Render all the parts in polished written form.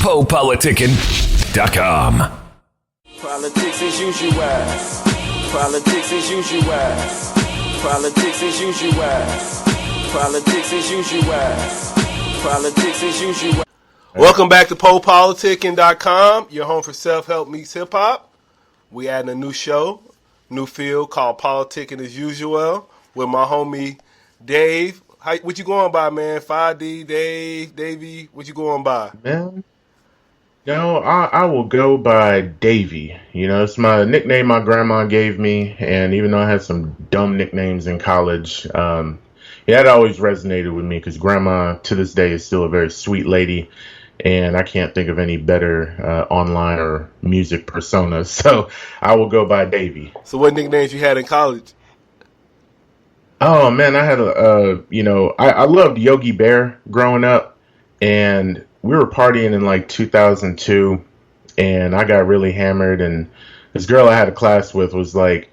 Politickin.com. Politics as usual. Politics as usual. Politics as usual. Politics as usual. Politics as usual. Welcome back to Politickin.com, your home for self-help meets hip-hop. We adding a new show, new field called Politickin As Usual with my homie Dave. What you going by, man? 5D, Dave, Davey, what you going by? Man, I will go by Davey. You know, it's my nickname my grandma gave me, and even though I had some dumb nicknames in college, it always resonated with me because grandma, to this day, is still a very sweet lady. And I can't think of any better online or music persona, so I will go by Davey. So what nicknames you had in college? Oh, man, I had I loved Yogi Bear growing up, and we were partying in like 2002, and I got really hammered, and this girl I had a class with was like,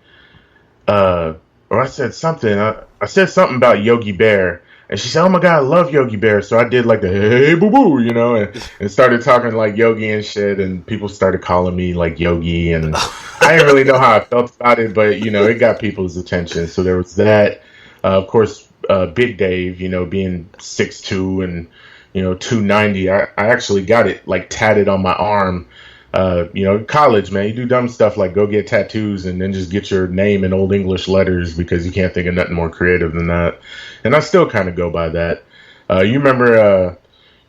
or I said something about Yogi Bear. And she said, "Oh my God, I love Yogi Bear." So I did like the hey boo boo, and started talking like Yogi and shit. And people started calling me like Yogi, and I didn't really know how I felt about it, but it got people's attention. So there was that. Of course, Big Dave, being 6'2" and 290. I actually got it like tatted on my arm. College, man, you do dumb stuff like go get tattoos and then just get your name in Old English letters because you can't think of nothing more creative than that. And I still kind of go by that. You remember,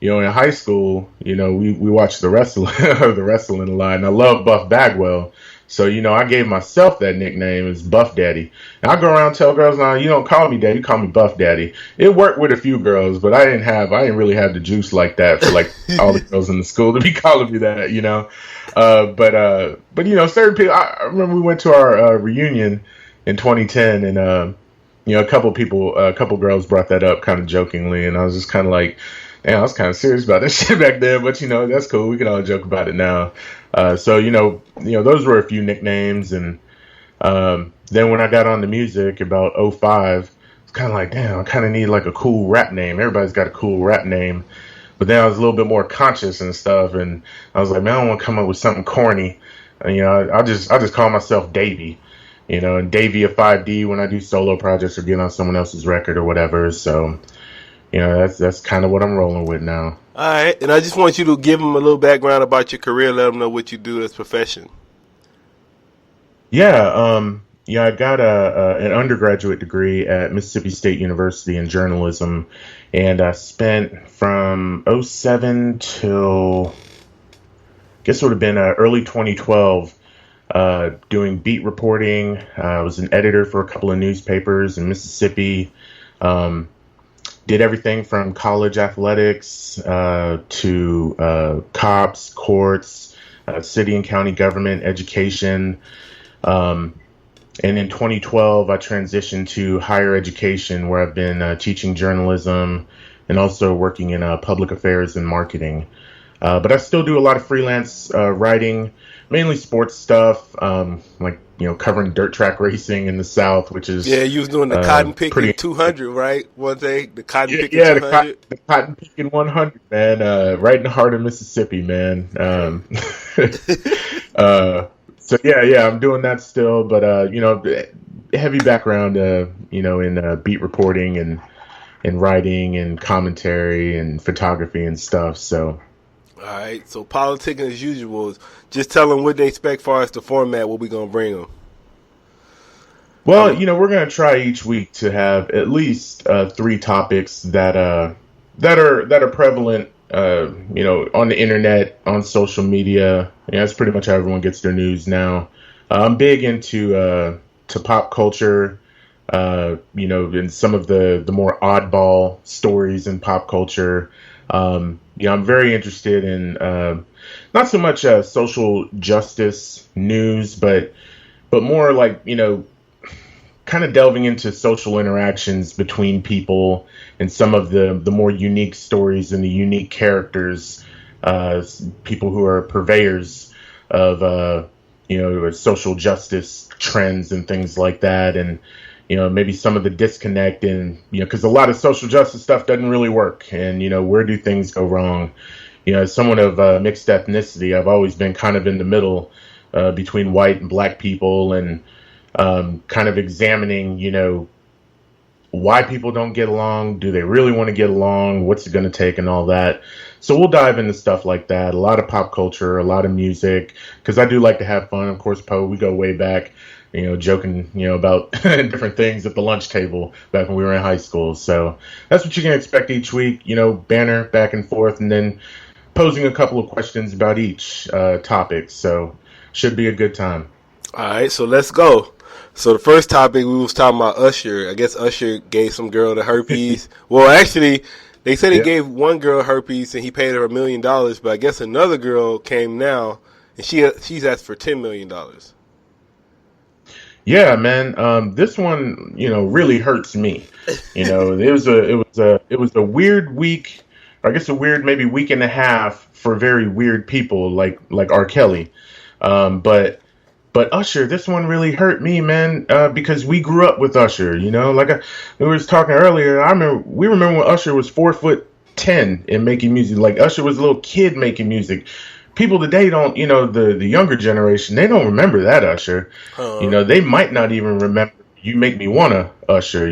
in high school, we watched the wrestling a lot, and I love Buff Bagwell. So, I gave myself that nickname as Buff Daddy. And I go around and tell girls now, you don't call me Daddy, you call me Buff Daddy. It worked with a few girls, but I didn't really have the juice like that for like all the girls in the school to be calling me that, But certain people, I remember we went to our reunion in 2010, and a couple girls brought that up kind of jokingly, and I was just kind of like, I was kind of serious about that shit back then, but that's cool. We can all joke about it now. So those were a few nicknames, and then when I got on the music about '05, it's kind of like, damn, I kind of need like a cool rap name. Everybody's got a cool rap name, but then I was a little bit more conscious and stuff, and I was like, man, I don't want to come up with something corny. And, I just call myself Davey, and Davey of 5D when I do solo projects or get on someone else's record or whatever. So, that's kind of what I'm rolling with now. All right, and I just want you to give them a little background about your career, let them know what you do as a profession. Yeah, I got an undergraduate degree at Mississippi State University in journalism, and I spent from '07 till, I guess it would have been early 2012, doing beat reporting. I was an editor for a couple of newspapers in Mississippi. Did everything from college athletics to cops, courts, city and county government, education. And in 2012, I transitioned to higher education, where I've been teaching journalism and also working in public affairs and marketing. But I still do a lot of freelance writing, mainly sports stuff, like covering dirt track racing in the South, which is you was doing the cotton picking 200, right? One day, the cotton picking 200. The cotton picking 100, man. Right in the heart of Mississippi, man. So I'm doing that still, but heavy background, in beat reporting and writing and commentary and photography and stuff. So. All right, so Politickin As Usual. Just tell them what they expect as far as the format, what we're going to bring them. Well, we're going to try each week to have at least 3 topics that are prevalent, on the internet, on social media. That's pretty much how everyone gets their news now. I'm big into to pop culture, and some of the more oddball stories in pop culture. I'm very interested in not so much social justice news, but more like, kind of delving into social interactions between people and some of the more unique stories and the unique characters, people who are purveyors of, social justice trends and things like that. And, maybe some of the disconnect and, because a lot of social justice stuff doesn't really work. And, where do things go wrong? as someone of mixed ethnicity, I've always been kind of in the middle between white and black people, and kind of examining, why people don't get along. Do they really want to get along? What's it going to take and all that? So we'll dive into stuff like that. A lot of pop culture, a lot of music, because I do like to have fun. Of course, Poe, we go way back, joking, about different things at the lunch table back when we were in high school. So that's what you can expect each week, banter back and forth, and then posing a couple of questions about each topic. So should be a good time. All right, so let's go. So the first topic, we was talking about Usher. I guess Usher gave some girl the herpes. Well, actually, they said he gave one girl herpes and he paid her $1 million, but I guess another girl came now and she's asked for $10 million. Yeah, man. This one, really hurts me. It was a weird week, or I guess a weird maybe week and a half for very weird people like R.Kelly. But Usher, this one really hurt me, man, because we grew up with Usher, like we were talking earlier. We remember when Usher was 4'10" and making music. Like Usher was a little kid making music. People today don't, the younger generation, they don't remember that Usher. They might not even remember You Make Me Wanna Usher,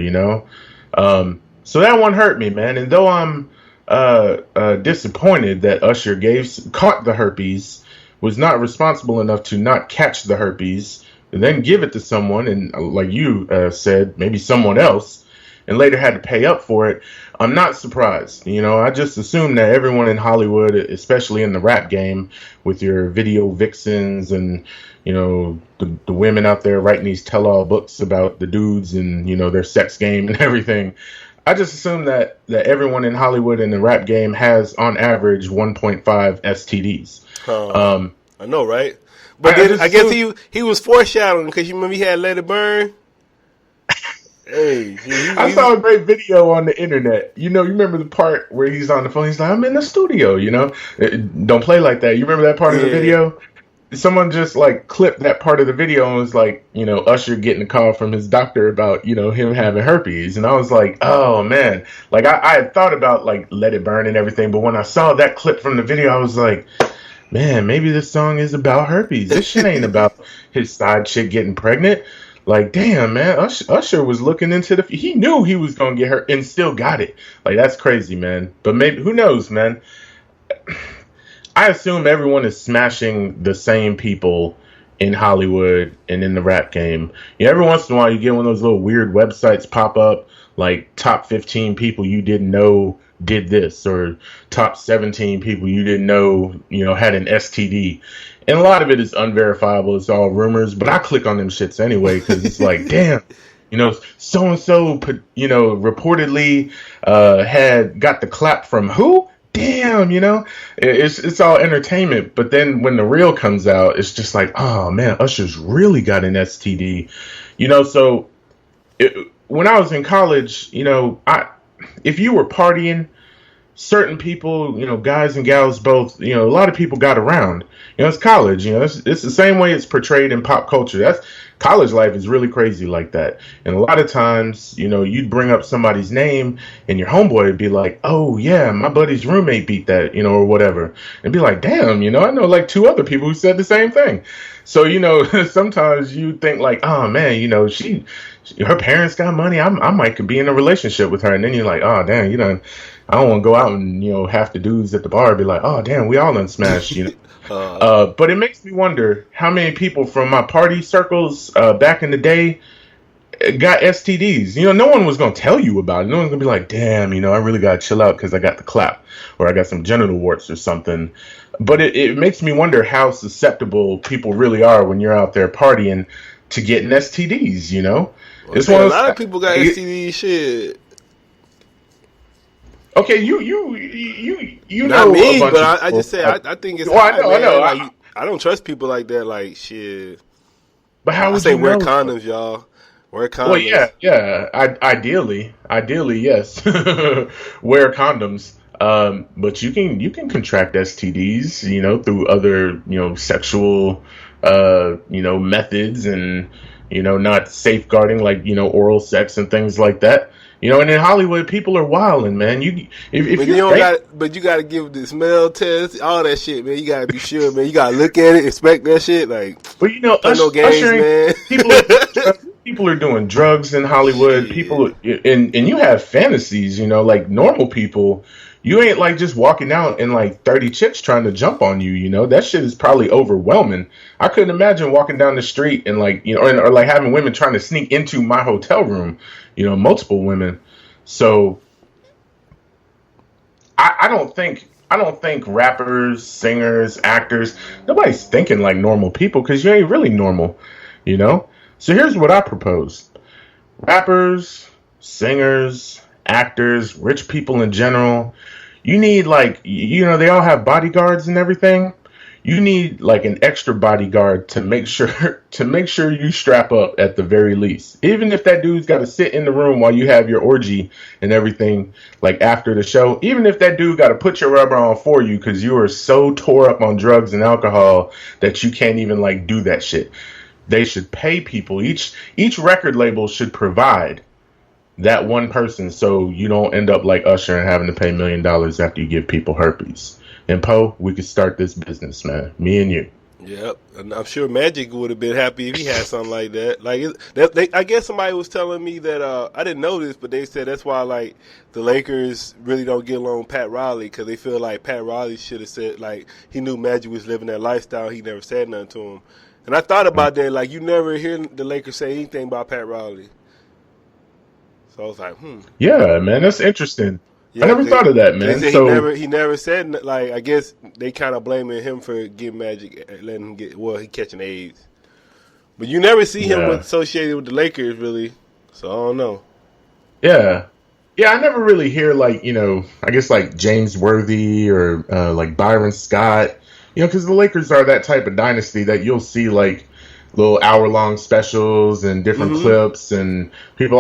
So that one hurt me, man. And though I'm disappointed that Usher caught the herpes, was not responsible enough to not catch the herpes, and then give it to someone, and like you said, maybe someone else, and later had to pay up for it, I'm not surprised. I just assume that everyone in Hollywood, especially in the rap game, with your video vixens and, the women out there writing these tell-all books about the dudes and, their sex game and everything, I just assume that everyone in Hollywood in the rap game has, on average, 1.5 STDs. I know, right? But I guess he was foreshadowing, because you remember he had Let It Burn? Hey, I saw a great video on the internet. You remember the part where he's on the phone? He's like, I'm in the studio, Don't play like that. You remember that part of the video? Someone just clipped that part of the video and was like, Usher getting a call from his doctor about, him having herpes. And I was like, oh man, I had thought about Let It Burn and everything. But when I saw that clip from the video, I was like, man, maybe this song is about herpes. This shit ain't about his side chick getting pregnant. Damn, man, Usher was looking into he knew he was going to get her and still got it. That's crazy, man. But maybe, who knows, man? I assume everyone is smashing the same people in Hollywood and in the rap game. Every once in a while you get one of those little weird websites pop up, like top 15 people you didn't know did this, or top 17 people you didn't know, had an STD. And a lot of it is unverifiable. It's all rumors, but I click on them shits anyway, because it's like, damn, so-and-so, reportedly had got the clap from who? Damn, it's all entertainment. But then when the real comes out, it's just like, oh man, Usher's really got an STD. So when I was in college, if you were partying, certain people, guys and gals both, a lot of people got around. It's college, it's the same way it's portrayed in pop culture. College life is really crazy like that. And a lot of times, you'd bring up somebody's name and your homeboy would be like, oh yeah, my buddy's roommate beat that, or whatever. And be like, damn, I know 2 other people who said the same thing. So, sometimes you think oh man, her parents got money. I might be in a relationship with her. And then you're like, oh damn, I don't want to go out and, half the dudes at the bar be like, oh damn, we all done smashed, But it makes me wonder how many people from my party circles back in the day got STDs. No one was going to tell you about it. No one's going to be like, damn, I really got to chill out because I got the clap, or I got some genital warts or something. But it makes me wonder how susceptible people really are when you're out there partying to getting STDs, Well, it's a lot of people got STD shit. Okay, you not know me, but I just say I think it's. I know. I don't trust people like that. Shit. But how would say you wear know? Condoms, y'all? Wear condoms. Well, yeah. Ideally, yes. Wear condoms. But you can contract STDs, through other, sexual, methods, and not safeguarding oral sex and things like that. And in Hollywood, people are wilding, man. If But you got to give the smell test, all that shit, man. You got to be sure, man. You got to look at it, inspect that shit. Like, but no games, man. People are doing drugs in Hollywood. Shit. People, and you have fantasies, like normal people. You ain't like just walking out and like 30 chicks trying to jump on you, that shit is probably overwhelming. I couldn't imagine walking down the street and like, or like having women trying to sneak into my hotel room, multiple women. So I don't think rappers, singers, actors, nobody's thinking like normal people because you ain't really normal, So here's what I propose. Rappers, singers, actors, rich people in general, you need like, they all have bodyguards and everything. You need like an extra bodyguard to make sure you strap up at the very least. Even if that dude's got to sit in the room while you have your orgy and everything, like after the show, even if that dude got to put your rubber on for you because you are so tore up on drugs and alcohol that you can't even like do that shit. They should pay people. Each record label should provide that one person so you don't end up like Usher and having to pay $1 million after you give people herpes. And Po, we could start this business, man. Me and you. Yep, and I'm sure Magic would have been happy if he had something like that. Like, I guess somebody was telling me that I didn't know this, but they said that's why like the Lakers really don't get along with Pat Riley because they feel like Pat Riley should have said like he knew Magic was living that lifestyle. He never said nothing to him, and I thought about that. Like, you never hear the Lakers say anything about Pat Riley. So I was like, Yeah, man, that's interesting. Yeah, I never thought of that, man. So he never said, like, I guess they kind of blaming him for getting Magic, letting him he catching AIDS. But you never see him associated with the Lakers, really. So I don't know. Yeah. Yeah, I never really hear, like, I guess, like, James Worthy or, like, Byron Scott. Because the Lakers are that type of dynasty that you'll see, like, little hour-long specials and different clips. And people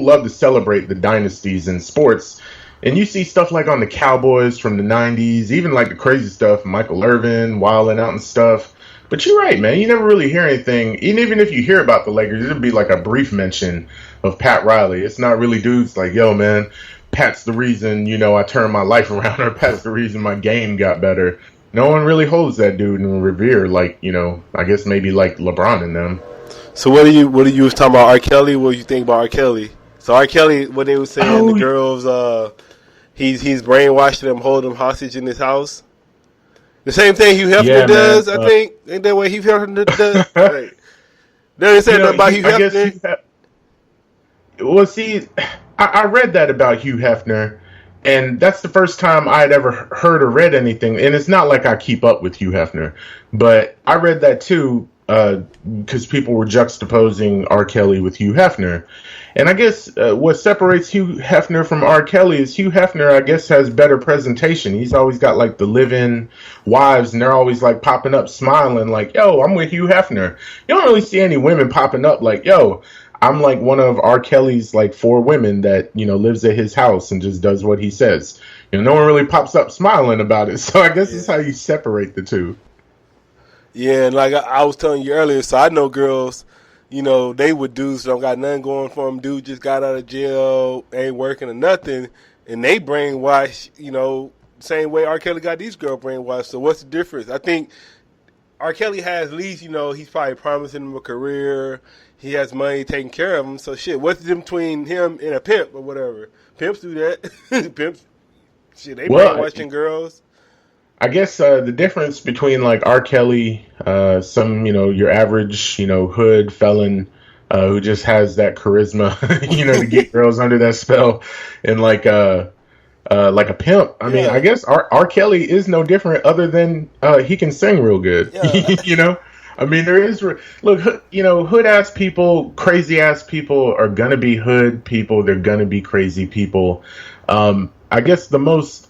love to celebrate the dynasties in sports. And you see stuff like on the Cowboys from the 90s, even like the crazy stuff, Michael Irvin, wilding out and stuff. But you're right, man. You never really hear anything. Even if you hear about the Lakers, it'll be like a brief mention of Pat Riley. It's not really dudes like, yo, man, Pat's the reason, I turned my life around, or Pat's the reason my game got better. No one really holds that dude in revere like, I guess maybe like LeBron and them. So what do you was talking about R. Kelly? What do you think about R. Kelly? So R. Kelly, what they were saying, the girls, he's brainwashing them, holding them hostage in his house. The same thing Hugh Hefner does, I think. Ain't that what Hugh Hefner does? Right. They didn't say nothing about Hugh Hefner. Well, see, I read that about Hugh Hefner, and that's the first time I had ever heard or read anything. And it's not like I keep up with Hugh Hefner, but I read that too because people were juxtaposing R. Kelly with Hugh Hefner. And I guess what separates Hugh Hefner from R. Kelly is Hugh Hefner, I guess, has better presentation. He's always got, like, the live-in wives, and they're always, like, popping up smiling, like, yo, I'm with Hugh Hefner. You don't really see any women popping up like, yo, I'm, like, one of R. Kelly's, like, 4 women that, lives at his house and just does what he says. No one really pops up smiling about it. So I guess that's how you separate the two. Yeah, and like I was telling you earlier, so I know girls, they would dudes don't got nothing going for them. Dude just got out of jail, ain't working or nothing, and they brainwash, same way R. Kelly got these girls brainwashed. So what's the difference? I think R. Kelly has at least, he's probably promising them a career. He has money taking care of them. So shit, what's the difference between him and a pimp or whatever? Pimps do that. Pimps, shit, they brainwashing girls. I guess the difference between like R. Kelly, some your average hood felon who just has that charisma, to get girls under that spell, and like a pimp. I mean, I guess R. Kelly is no different, other than he can sing real good. Yeah. I mean, there is look, hood ass people, crazy ass people are gonna be hood people. They're gonna be crazy people. I guess the most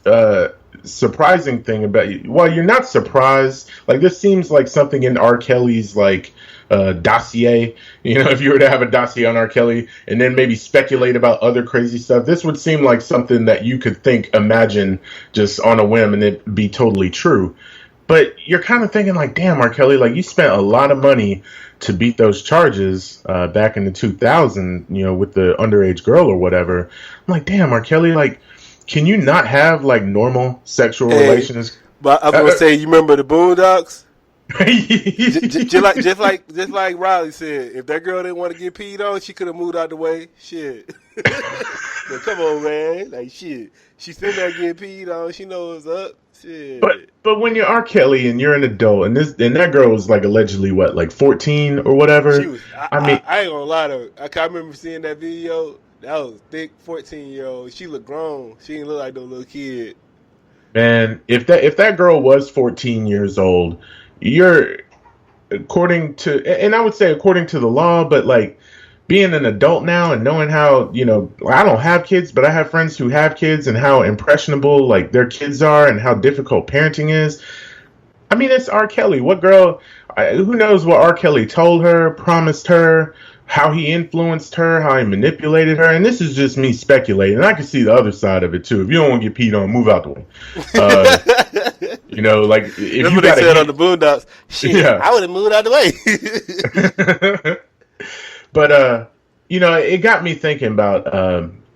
surprising thing about you, well, you're not surprised, like this seems like something in R. Kelly's like dossier, if you were to have a dossier on R. Kelly and then maybe speculate about other crazy stuff, this would seem like something that you could imagine just on a whim and it be totally true. But you're kind of thinking like, damn, R. Kelly, like you spent a lot of money to beat those charges back in the 2000, with the underage girl or whatever. I'm like, damn, R. Kelly, like, can you not have like normal sexual relations? But I was gonna say, you remember the Boondocks? just like Riley said, if that girl didn't want to get peed on, she could have moved out the way. Shit. But come on, man. Like shit. She's sitting there getting peed on. She knows what's up. Shit. But when you're R. Kelly and you're an adult, and that girl was like allegedly what, like 14 or whatever. She was. I ain't gonna lie to her. I remember seeing that video. That was a thick 14-year-old. She looked grown. She didn't look like no little kid. Man, if that girl was 14 years old, you're according to the law, but like being an adult now and knowing how, I don't have kids, but I have friends who have kids and how impressionable like their kids are and how difficult parenting is. I mean, it's R. Kelly. What girl, who knows what R. Kelly told her, promised her, how he influenced her, how he manipulated her. And this is just me speculating. And I can see the other side of it too. If you don't want to get peed on, move out the way. Like if that's what they said on the Boondocks. Shit, yeah. I would have moved out the way. But it got me thinking about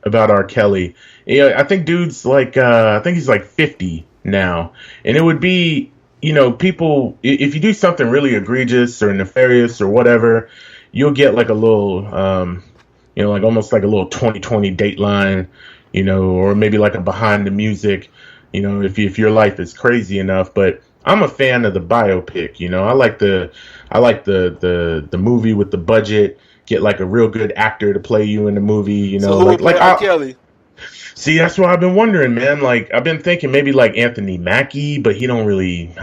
R. Kelly. I think dude's like I think he's like 50 now, and it would be people, if you do something really egregious or nefarious or whatever, you'll get like a little like almost like a little 2020 Dateline, or maybe like a behind the music, if your life is crazy enough. But I'm a fan of the biopic. I like the movie with the budget. Get like a real good actor to play you in the movie, So who like R. Kelly? See, that's what I've been wondering, man. Like I've been thinking maybe like Anthony Mackie, but I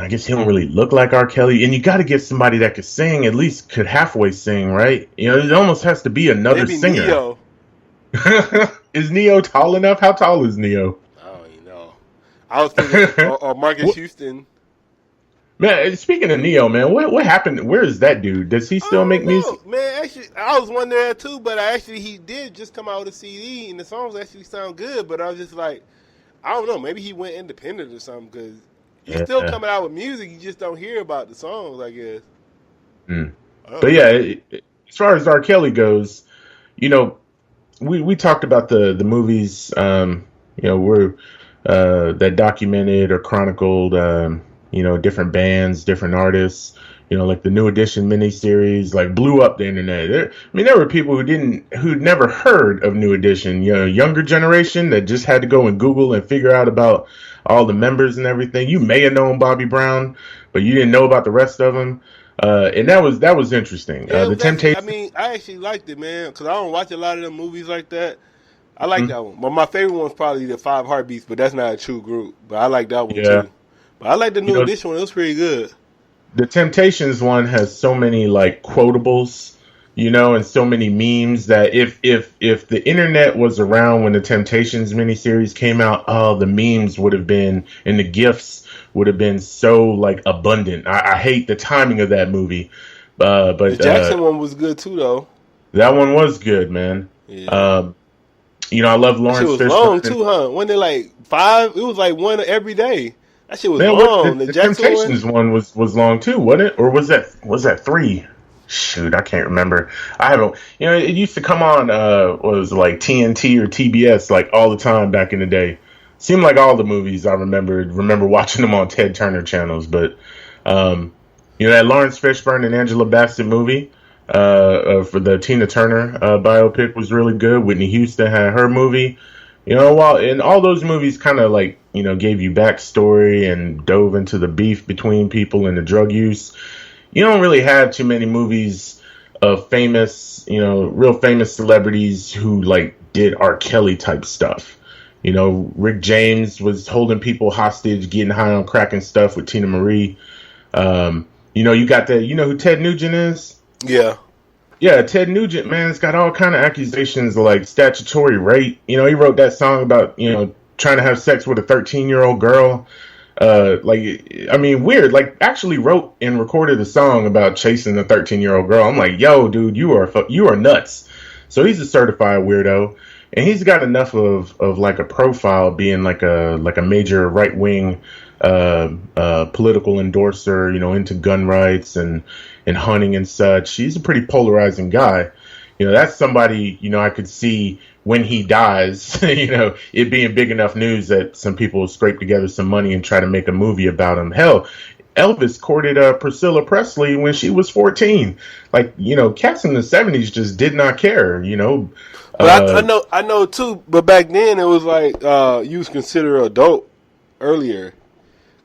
guess he don't really look like R. Kelly. And you got to get somebody that could sing, at least could halfway sing, right? It almost has to be another maybe singer. Neo. Is Neo tall enough? How tall is Neo? I don't even know. I was thinking, or Marcus Houston. Man, speaking of Neo, man, what happened? Where is that dude? Does he still make music? Man, actually, I was wondering that too, but he did just come out with a CD, and the songs actually sound good, but I was just like, I don't know, maybe he went independent or something, because he's still coming out with music, you just don't hear about the songs, I guess. But yeah, as far as R. Kelly goes, we talked about the movies, where that documented or chronicled, different bands, different artists, like the New Edition miniseries, like blew up the internet. There were people who'd never heard of New Edition, younger generation that just had to go and Google and figure out about all the members and everything. You may have known Bobby Brown, but you didn't know about the rest of them. And that was interesting. Yeah, the Temptations. I actually liked it, man, because I don't watch a lot of them movies like that. I like that one. But my favorite one's probably the Five Heartbeats, but that's not a true group. But I like that one too. But I like the New Edition one. It was pretty good. The Temptations one has so many like quotables, and so many memes that if the internet was around when the Temptations miniseries came out, the memes would have been and the GIFs would have been so like abundant. I hate the timing of that movie, but the Jackson one was good too, though. That one was good, man. Yeah. I love Lawrence Fishburne. It was long too, huh? Wasn't it like 5? It was like one every day. That shit was long. The Temptations one was long too, wasn't it? Or was that 3? Shoot, I can't remember. I haven't. It used to come on. Was it like TNT or TBS like all the time back in the day. Seemed like all the movies I remember watching them on Ted Turner channels. But that Lawrence Fishburne and Angela Bassett movie for the Tina Turner biopic was really good. Whitney Houston had her movie. And all those movies kind of like, gave you backstory and dove into the beef between people and the drug use. You don't really have too many movies of famous, real famous celebrities who like did R. Kelly type stuff. Rick James was holding people hostage, getting high on crack and stuff with Tina Marie. You got that, who Ted Nugent is? Yeah. Yeah, Ted Nugent, man, has got all kind of accusations of like statutory rape. He wrote that song about, trying to have sex with a 13-year-old girl. Weird. Like, actually wrote and recorded a song about chasing a 13-year-old girl. I'm like, yo, dude, you are nuts. So he's a certified weirdo, and he's got enough of like a profile being like a major right-wing political endorser, into gun rights and hunting and such. He's a pretty polarizing guy. That's somebody, I could see when he dies, it being big enough news that some people will scrape together some money and try to make a movie about him. Hell, Elvis courted Priscilla Presley when she was 14. Like, cats in the 70s just did not care, But I know too, but back then it was like you was considered adult earlier.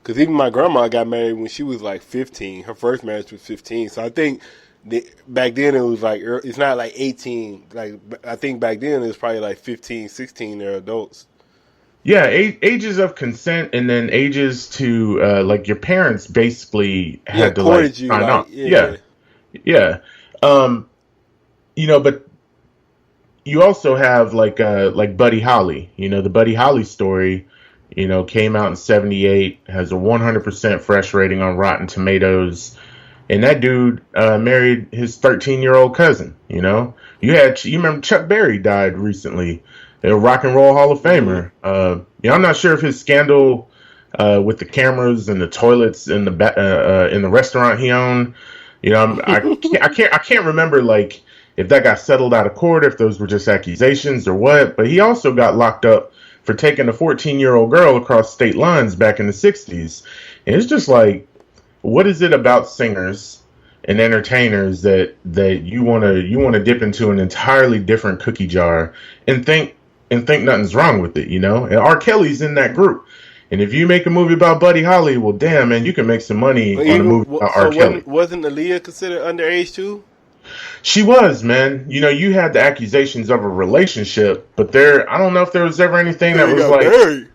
Because even my grandma got married when she was like 15. Her first marriage was 15. So I think back then it was like, it's not like 18. Like, I think back then it was probably like 15, 16. They're adults. Yeah, ages of consent, and then ages to like your parents basically had to like sign off. Yeah. But you also have like Buddy Holly. The Buddy Holly story. Came out in '78, has a 100% fresh rating on Rotten Tomatoes, and that dude married his 13-year-old cousin. You remember Chuck Berry died recently, a Rock and Roll Hall of Famer. I'm not sure if his scandal with the cameras and the toilets in the restaurant he owned. I can't remember like if that got settled out of court, if those were just accusations or what. But he also got locked up for taking a 14-year-old girl across state lines back in the 60s. And it's just like, what is it about singers and entertainers that you want to dip into an entirely different cookie jar and think nothing's wrong with it, And R.Kelly's in that group. And if you make a movie about Buddy Holly, well, damn, man, you can make some money on a movie about R. Kelly. Wasn't Aaliyah considered underage too? She was, man. You had the accusations of a relationship, but I don't know if there was ever anything that was like married.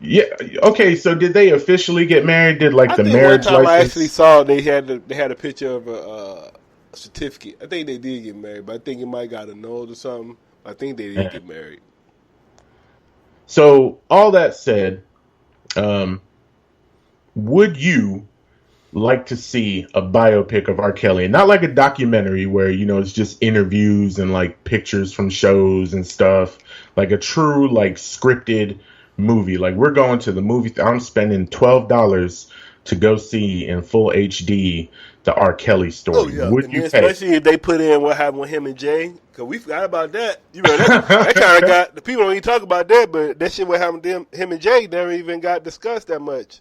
Yeah. Okay. So did they officially get married? Did like the marriage license? I actually saw they had a picture of a certificate. I think they did get married, but I think it might got annulled or something. I think they did get married. So all that said, would you like to see a biopic of R. Kelly, and not like a documentary where it's just interviews and like pictures from shows and stuff, like a true like scripted movie? Like, we're going to the movie. I'm spending $12 to go see in full HD the R. Kelly story. Oh yeah, would you especially if they put in what happened with him and Jay, because we forgot about that. That kind of got the people don't even talk about that, but that shit what happened to him and Jay never even got discussed that much.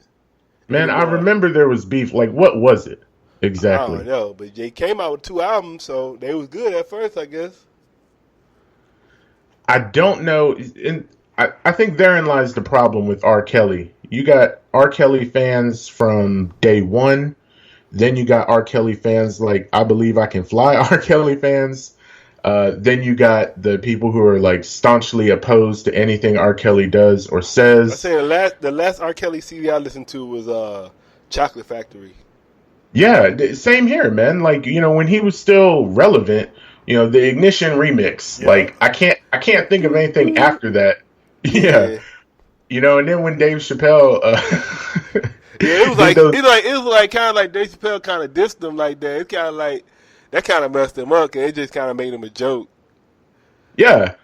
Man, I remember there was beef. Like, what was it exactly? I don't know, but Jay came out with 2 albums, so they was good at first, I guess. I don't know. I think therein lies the problem with R. Kelly. You got R. Kelly fans from day one. Then you got R. Kelly fans like I Believe I Can Fly R. Kelly fans. Then you got the people who are like staunchly opposed to anything R. Kelly does or says. I say the last R. Kelly CD I listened to was Chocolate Factory. Yeah, same here, man. Like, when he was still relevant, the Ignition remix. Yeah. Like, I can't think of anything after that. Yeah. And then when Dave Chappelle it was like kind of like Dave Chappelle kind of dissed him like that. It's kind of like that kind of messed him up, and it just kind of made him a joke. Yeah.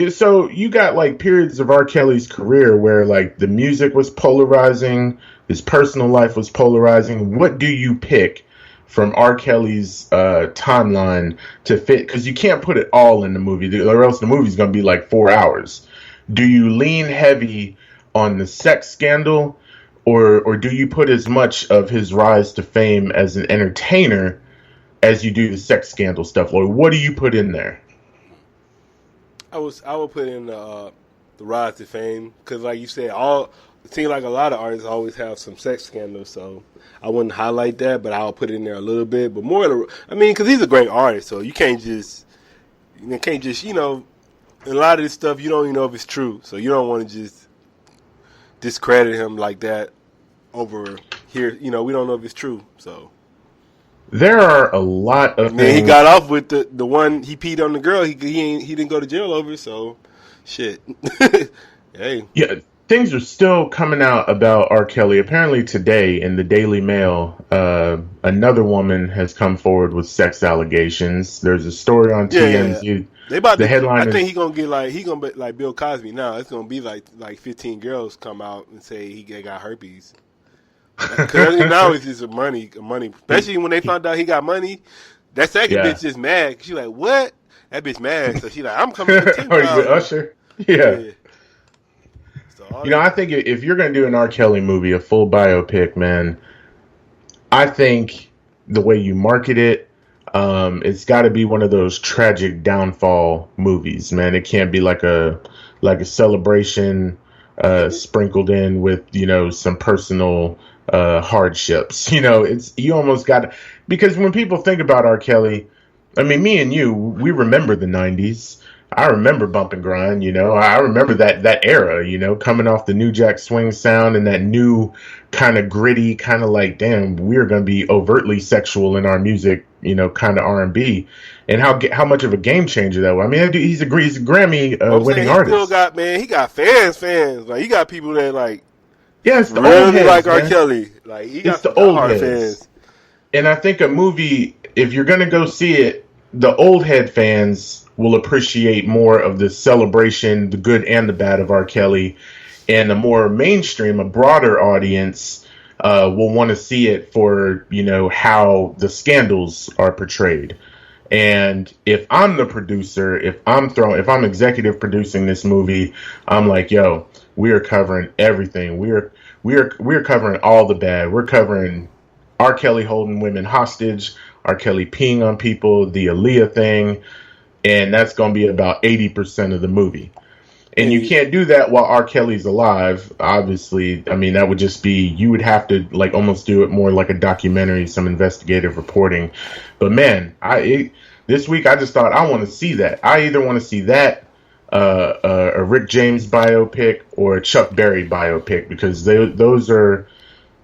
So you got like periods of R. Kelly's career where like the music was polarizing, his personal life was polarizing. What do you pick from R. Kelly's timeline to fit? Because you can't put it all in the movie, or else the movie's going to be like 4 hours. Do you lean heavy on the sex scandal, or do you put as much of his rise to fame as an entertainer as you do the sex scandal stuff? Or what do you put in there? I would put in the rise to fame, because like you said, it seems like a lot of artists always have some sex scandals, so I wouldn't highlight that, but I'll put it in there a little bit. But more, because he's a great artist, so you can't just a lot of this stuff you don't even know if it's true, so you don't want to just discredit him like that over here. We don't know if it's true, so. There are a lot of things. He got off with the one he peed on the girl. He didn't go to jail over, so shit. Hey. Yeah, things are still coming out about R. Kelly. Apparently today in the Daily Mail, another woman has come forward with sex allegations. There's a story on TMZ. Yeah. Headline. I think he gonna be like Bill Cosby now. It's gonna be like 15 girls come out and say he got herpes. Because now it's just a money. Especially when they found out he got money. That second Yeah. bitch just mad. She like, what? That bitch mad. So she like, I'm coming for Or he's with 10,000. Usher. Yeah. So all You know, I think if you're going to do an R. Kelly movie, a full biopic, man, I think the way you market it, it's got to be one of those tragic downfall movies, man. It can't be like a celebration sprinkled in with, you know, some personal hardships. You know, you almost got, because when people think about R. Kelly, I mean, me and you, we remember the 90s. I remember Bump and Grind, you know. I remember that era, you know, coming off the New Jack Swing sound and that new kind of gritty, kind of like, damn, we're going to be overtly sexual in our music, you know, kind of R&B. And how much of a game changer that was. I mean, he's a Grammy winning artist. Still got, man, he got fans. Like, he got people that, like, yeah, it's the really old heads, like R. man. Kelly. Like, he got it's the old heads. fans. And I think a movie, if you're going to go see it, the old head fans will appreciate more of the celebration, the good and the bad of R. Kelly, and a more mainstream, a broader audience will want to see it for, you know, how the scandals are portrayed. And if I'm the producer, if I'm executive producing this movie, I'm like, yo, we are covering everything. We're covering all the bad. We're covering R. Kelly holding women hostage, R. Kelly peeing on people, the Aaliyah thing, and that's going to be about 80% of the movie. And you can't do that while R. Kelly's alive, obviously. I mean, that would just be, you would have to like almost do it more like a documentary, some investigative reporting. But man, this week I just thought I want to see that. I either want to see that, a Rick James biopic or a Chuck Berry biopic, because those are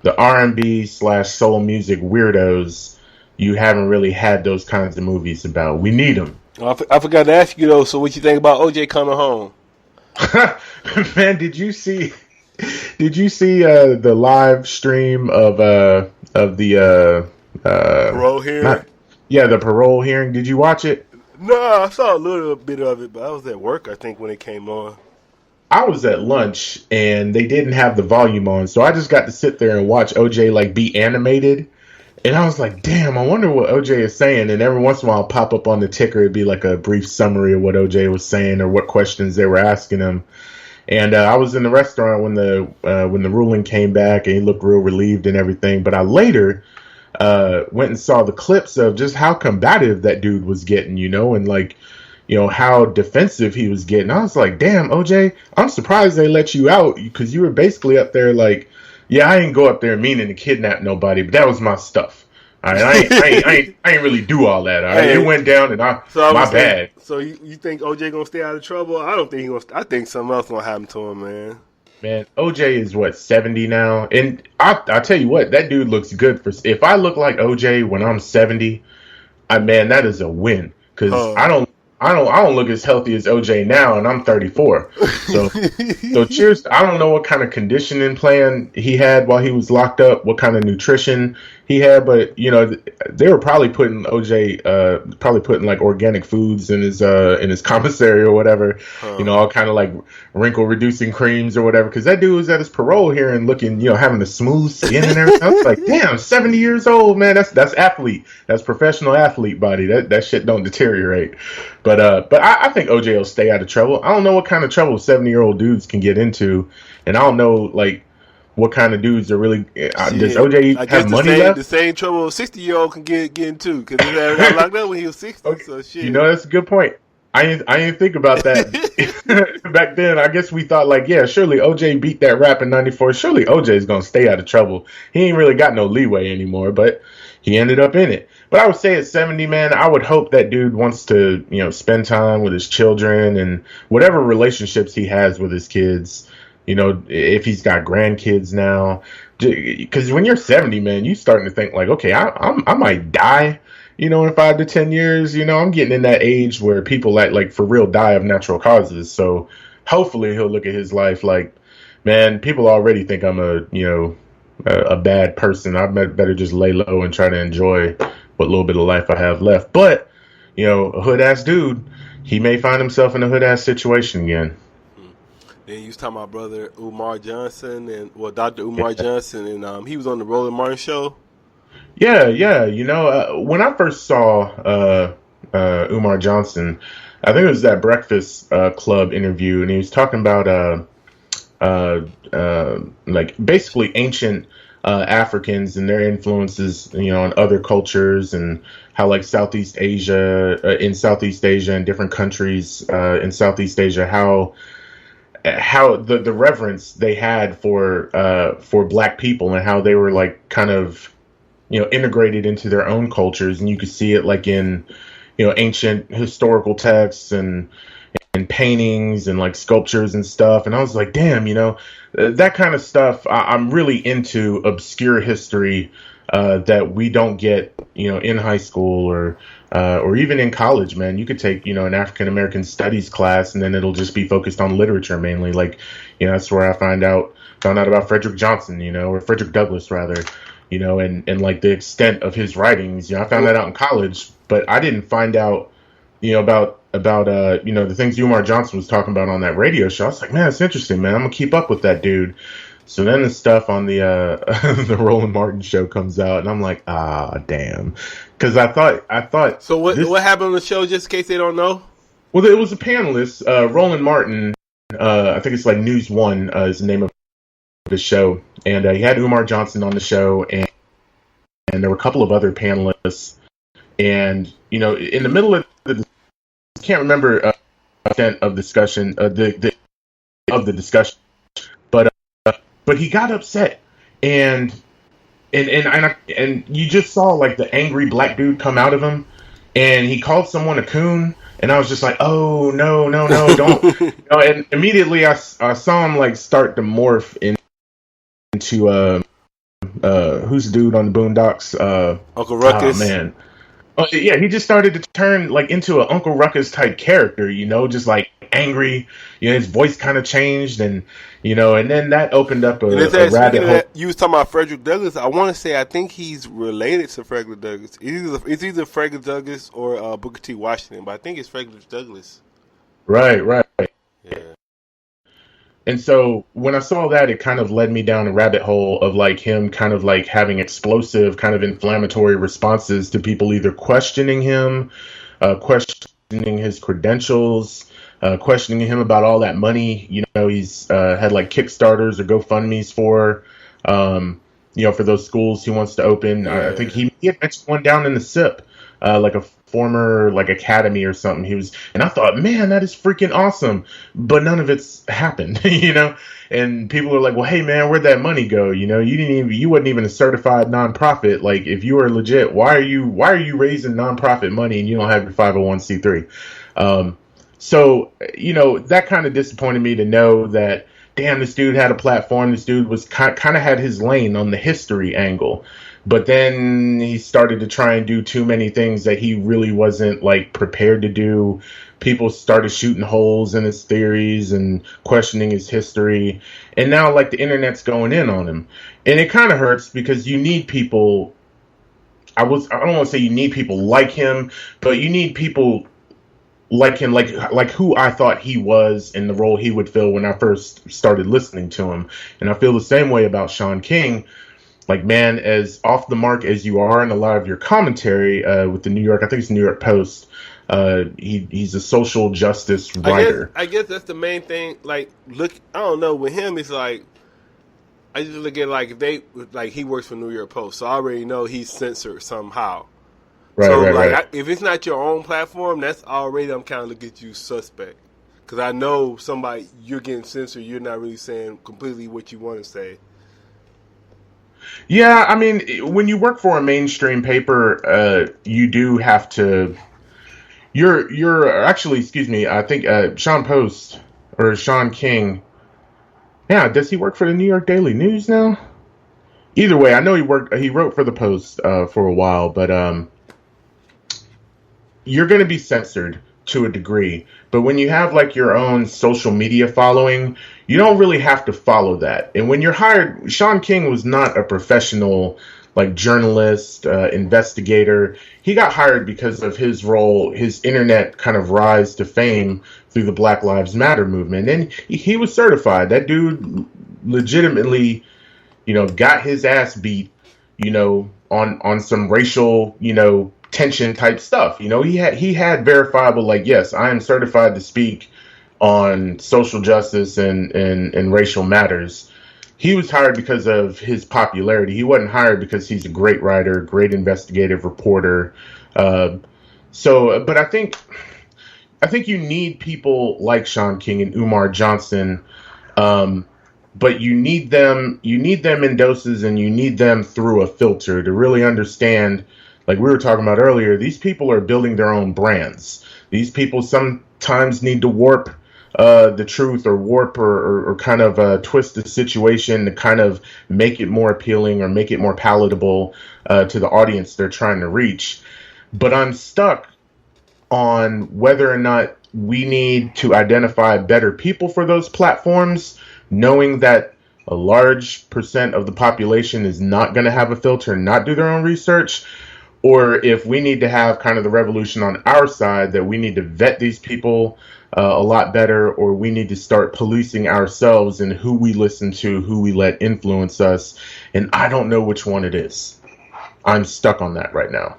the R&B / soul music weirdos you haven't really had those kinds of movies about. We need them. I forgot to ask you though. So what you think about OJ coming home? Man, did you see the live stream of the parole hearing? The parole hearing. Did you watch it? No, I saw a little bit of it, but I was at work, I think, when it came on. I was at lunch and they didn't have the volume on, so I just got to sit there and watch OJ like be animated. And I was like, damn, I wonder what OJ is saying. And every once in a while, I'll pop up on the ticker. It'd be like a brief summary of what OJ was saying or what questions they were asking him. And I was in the restaurant when the ruling came back, and he looked real relieved and everything. But I later went and saw the clips of just how combative that dude was getting, you know, and like, you know, how defensive he was getting. I was like, damn, OJ, I'm surprised they let you out, because you were basically up there like, yeah, I ain't go up there meaning to kidnap nobody, but that was my stuff. All right, I ain't really do all that. All right, it went down, and my bad. So you think OJ gonna stay out of trouble? I don't think he gonna. I think something else gonna happen to him, man. Man, OJ is what, 70 now, and I tell you what, that dude looks good for. If I look like OJ when I'm 70, man, that is a win, because I don't look as healthy as OJ now, and I'm 34. So cheers. I don't know what kind of conditioning plan he had while he was locked up, what kind of nutrition he had, but you know, they were probably putting OJ, like organic foods in his commissary or whatever, you know, all kind of like wrinkle reducing creams or whatever, because that dude was at his parole hearing looking, you know, having the smooth skin and everything. I was like, damn, 70 years old, man. That's athlete. That's professional athlete body. That shit don't deteriorate. But I think OJ will stay out of trouble. I don't know what kind of trouble 70-year-old dudes can get into, and I don't know like what kind of dudes are really. Does OJ have money left? The same trouble a 60-year-old can get into, because he got locked up when he was 60. Okay. So shit. You know, that's a good point. I didn't think about that back then. I guess we thought like, yeah, surely OJ beat that rap in '94. Surely OJ is gonna stay out of trouble. He ain't really got no leeway anymore, but he ended up in it. But I would say at 70, man, I would hope that dude wants to, you know, spend time with his children and whatever relationships he has with his kids. You know, if he's got grandkids now, because when you're 70, man, you starting to think like, okay, I might die. You know, in 5 to 10 years, you know, I'm getting in that age where people like for real die of natural causes. So hopefully he'll look at his life like, man, people already think I'm a bad person. I better just lay low and try to enjoy what little bit of life I have left. But, you know, a hood ass dude, he may find himself in a hood ass situation again. Then you was talking about brother Umar Johnson Dr. Umar Johnson, and he was on the Roland Martin show. Yeah, yeah. When I first saw Umar Johnson, I think it was that Breakfast Club interview, and he was talking about like basically ancient Africans and their influences, on other cultures, and how like in Southeast Asia and different countries in Southeast Asia, how the reverence they had for Black people, and how they were like kind of integrated into their own cultures, and you could see it like in ancient historical texts and paintings and like sculptures and stuff. And I was like, damn, that kind of stuff. I'm really into obscure history that we don't get in high school or even in college. Man, you could take an African American studies class, and then it'll just be focused on literature mainly. Like that's where I found out about Frederick Johnson, or Frederick Douglass rather. And like the extent of his writings. I found that out in college, but I didn't find out, about the things Umar Johnson was talking about on that radio show. I was like, man, it's interesting, man. I'm gonna keep up with that dude. So then the stuff on the the Roland Martin show comes out, and I'm like, damn, because I thought. So what happened on the show? Just in case they don't know. Well, it was a panelist, Roland Martin. I think it's like News One is the name of the show, and he had Umar Johnson on the show, and there were a couple of other panelists, and in the middle of the can't remember extent of discussion the discussion, but he got upset, and you just saw like the angry Black dude come out of him, and he called someone a coon. And I was just like, oh, no, don't. And immediately I saw him like start to morph into who's the dude on the Boondocks? Uncle Ruckus. Oh, man. Oh, yeah, he just started to turn like into an Uncle Ruckus type character, just like angry. His voice kind of changed, and and then that opened up a rabbit hole. You was talking about Frederick Douglass. I want to say I think he's related to Frederick Douglass. It's either Frederick Douglass or Booker T. Washington, but I think it's Frederick Douglass. Right. Yeah. And so when I saw that, it kind of led me down a rabbit hole of like him kind of like having explosive, kind of inflammatory responses to people either questioning him, questioning his credentials, questioning him about all that money, he's had like Kickstarters or GoFundMes for those schools he wants to open. I think he had mentioned one down in the SIP, like a former like academy or something. And I thought, man, that is freaking awesome, but none of it's happened. And people are like, well, hey man, where'd that money go? You wasn't even a certified nonprofit. Like, if you are legit, why are you raising nonprofit money and you don't have your 501c3? So that kind of disappointed me to know that, damn, this dude had a platform. This dude was kind of had his lane on the history angle. But then he started to try and do too many things that he really wasn't like prepared to do. People started shooting holes in his theories and questioning his history. And now like the internet's going in on him. And it kind of hurts because you need people. I don't want to say you need people like him, but you need people like him, like who I thought he was in the role he would fill when I first started listening to him. And I feel the same way about Sean King. Like, man, as off the mark as you are in a lot of your commentary with the I think it's the New York Post, he's a social justice writer. I guess that's the main thing. Like, look, I don't know. With him, it's like, I just look at like he works for New York Post, so I already know he's censored somehow. Right. If it's not your own platform, that's already, I'm kind of looking at you suspect. Because I know you're getting censored, you're not really saying completely what you want to say. Yeah, I mean, when you work for a mainstream paper, you do have to. You're actually, excuse me, I think Sean King. Yeah, does he work for the New York Daily News now? Either way, I know he wrote for the Post for a while, but you're going to be censored to a degree. But when you have like your own social media following, you don't really have to follow that. And when you're hired, Sean King was not a professional like journalist, investigator. He got hired because of his role, his internet kind of rise to fame through the Black Lives Matter movement. And he was certified. That dude legitimately, got his ass beat, on some racial, tension type stuff. He had verifiable, like, yes, I am certified to speak on social justice and racial matters. He was hired because of his popularity. He wasn't hired because he's a great writer, great investigative reporter. But I think you need people like Sean King and Umar Johnson, but you need them in doses, and you need them through a filter to really understand. Like we were talking about earlier, these people are building their own brands. These people sometimes need to warp the truth, or warp or kind of twist the situation to kind of make it more appealing or make it more palatable to the audience they're trying to reach. But I'm stuck on whether or not we need to identify better people for those platforms, knowing that a large percent of the population is not going to have a filter and not do their own research, or if we need to have kind of the revolution on our side, that we need to vet these people a lot better, or we need to start policing ourselves and who we listen to, who we let influence us. And I don't know which one it is. I'm stuck on that right now.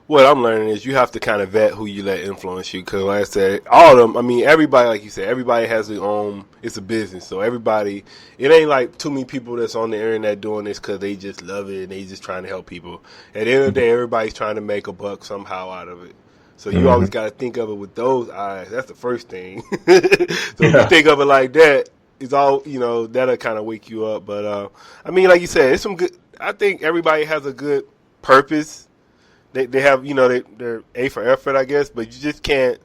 What I'm learning is you have to kind of vet who you let influence you, because like I said, all of them, I mean, everybody, like you said, everybody has their own, it's a business, so everybody, it ain't like too many people that's on the internet doing this because they just love it and they just trying to help people. At the end of the day, everybody's trying to make a buck somehow out of it. So you always got to think of it with those eyes. That's the first thing. So if you think of it like that, it's all, that'll kind of wake you up. But, I mean, like you said, it's some good, I think everybody has a good purpose. They have, they're A for effort, I guess, but you just can't,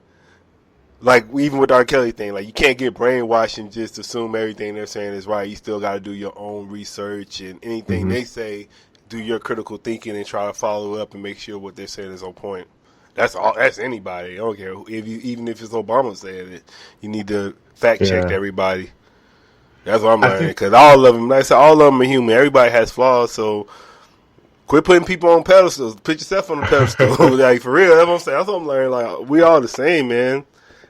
like, even with the R.Kelly thing, like, you can't get brainwashed and just assume everything they're saying is right. You still got to do your own research, and anything they say, do your critical thinking and try to follow up and make sure what they're saying is on point. That's all. That's anybody. I don't care even if it's Obama saying it. You need to fact check everybody. That's what I'm learning, because all of them, like I said, all of them are human. Everybody has flaws, so quit putting people on pedestals. Put yourself on the pedestal. Like, for real, that's what I'm saying. That's what I'm learning. Like, we all the same, man.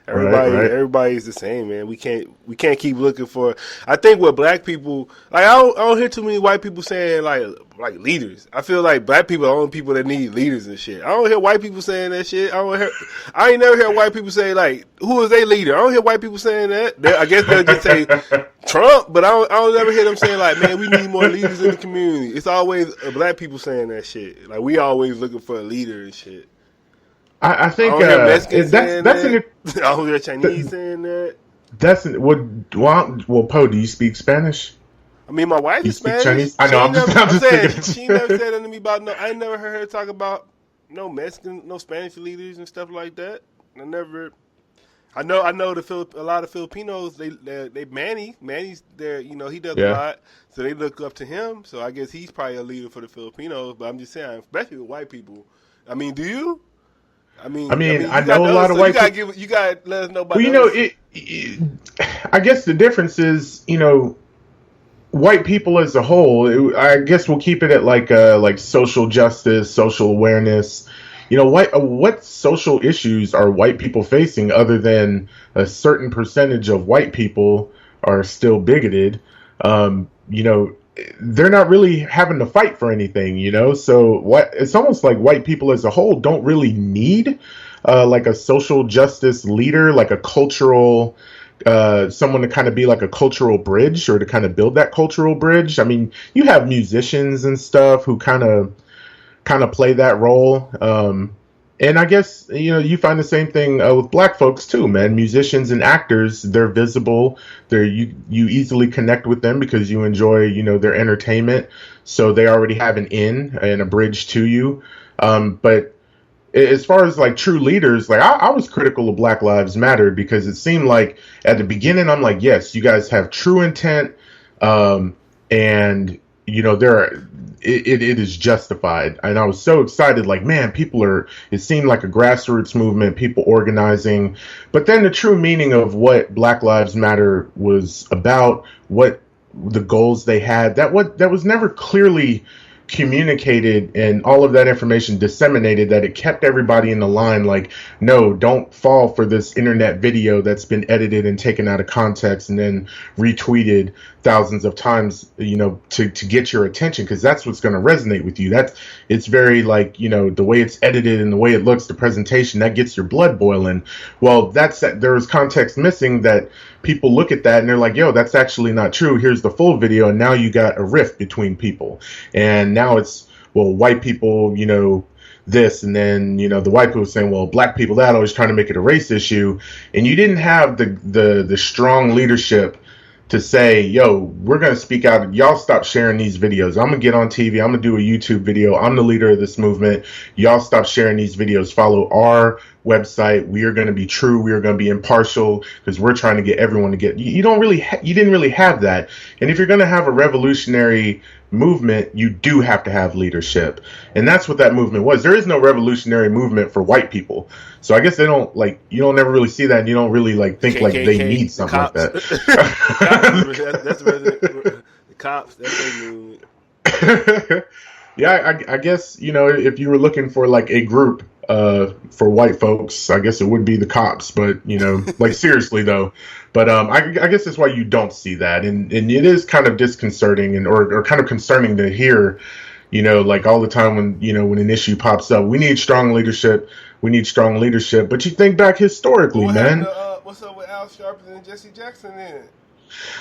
Everybody's the same, man. We can't keep looking for. I think with black people, like I don't hear too many white people saying like leaders. I feel like black people are the only people that need leaders and shit. I don't hear white people saying that shit. I ain't never heard white people say like, who is their leader? I don't hear white people saying that. I guess they'll just say Trump, but I don't ever hear them saying like, man, we need more leaders in the community. It's always black people saying that shit. Like, we always looking for a leader and shit. I think I don't hear I don't hear Chinese saying that. Well, Po, do you speak Spanish? I mean, my wife is Spanish. Chinese? I know. I'm just thinking. She never said anything to me about I ain't never heard her talk about no Mexican, no Spanish leaders and stuff like that. I know a lot of Filipinos. They Manny's there. He does a lot, so they look up to him. So I guess he's probably a leader for the Filipinos. But I'm just saying, especially with white people. I mean, do you? I mean, I know a lot of white people. You got to let us know about. Well, I guess the difference is, white people as a whole. I guess we'll keep it at like social justice, social awareness. What social issues are white people facing other than a certain percentage of white people are still bigoted? They're not really having to fight for anything, so it's almost like white people as a whole don't really need like a social justice leader, like a cultural someone to kind of be like a cultural bridge, or to kind of build that cultural bridge. I mean, you have musicians and stuff who kind of play that role. And I guess, you find the same thing with black folks too, man. Musicians and actors, they're visible. You easily connect with them because you enjoy, their entertainment. So they already have an in and a bridge to you. But as far as like true leaders, like I was critical of Black Lives Matter because it seemed like at the beginning, I'm like, yes, you guys have true intent. And it is justified. And I was so excited, like, man, it seemed like a grassroots movement, people organizing. But then the true meaning of what Black Lives Matter was about, what the goals they had. That was never clearly communicated, and all of that information disseminated, that it kept everybody in the line like, no, don't fall for this internet video that's been edited and taken out of context and then retweeted thousands of times, to get your attention, because that's what's going to resonate with you. It's very like, the way it's edited and the way it looks, the presentation, that gets your blood boiling. Well, there was context missing, that people look at that and they're like, yo, that's actually not true. Here's the full video. And now you got a rift between people. And now it's, well, white people, this, and then, the white people saying, well, black people, that, always trying to make it a race issue. And you didn't have the strong leadership to say, yo, we're going to speak out. Y'all stop sharing these videos. I'm going to get on TV. I'm going to do a YouTube video. I'm the leader of this movement. Y'all stop sharing these videos. Follow our website. We are going to be true. We are going to be impartial, because we're trying to get everyone to get. You didn't really have that. And if you're going to have a revolutionary movement, you do have to have leadership. And that's what that movement was. There is no revolutionary movement for white people. So I guess they don't you don't ever really see that, and you don't really think KKK, like they need something like that. That's the cops. That's what they need. Yeah, I guess, if you were looking for like a group for white folks, I guess it would be the cops, but like seriously though. But I guess that's why you don't see that, and it is kind of disconcerting or kind of concerning to hear, like all the time when an issue pops up, we need strong leadership. We need strong leadership. But you think back historically, man. What's up with Al Sharpton and Jesse Jackson then?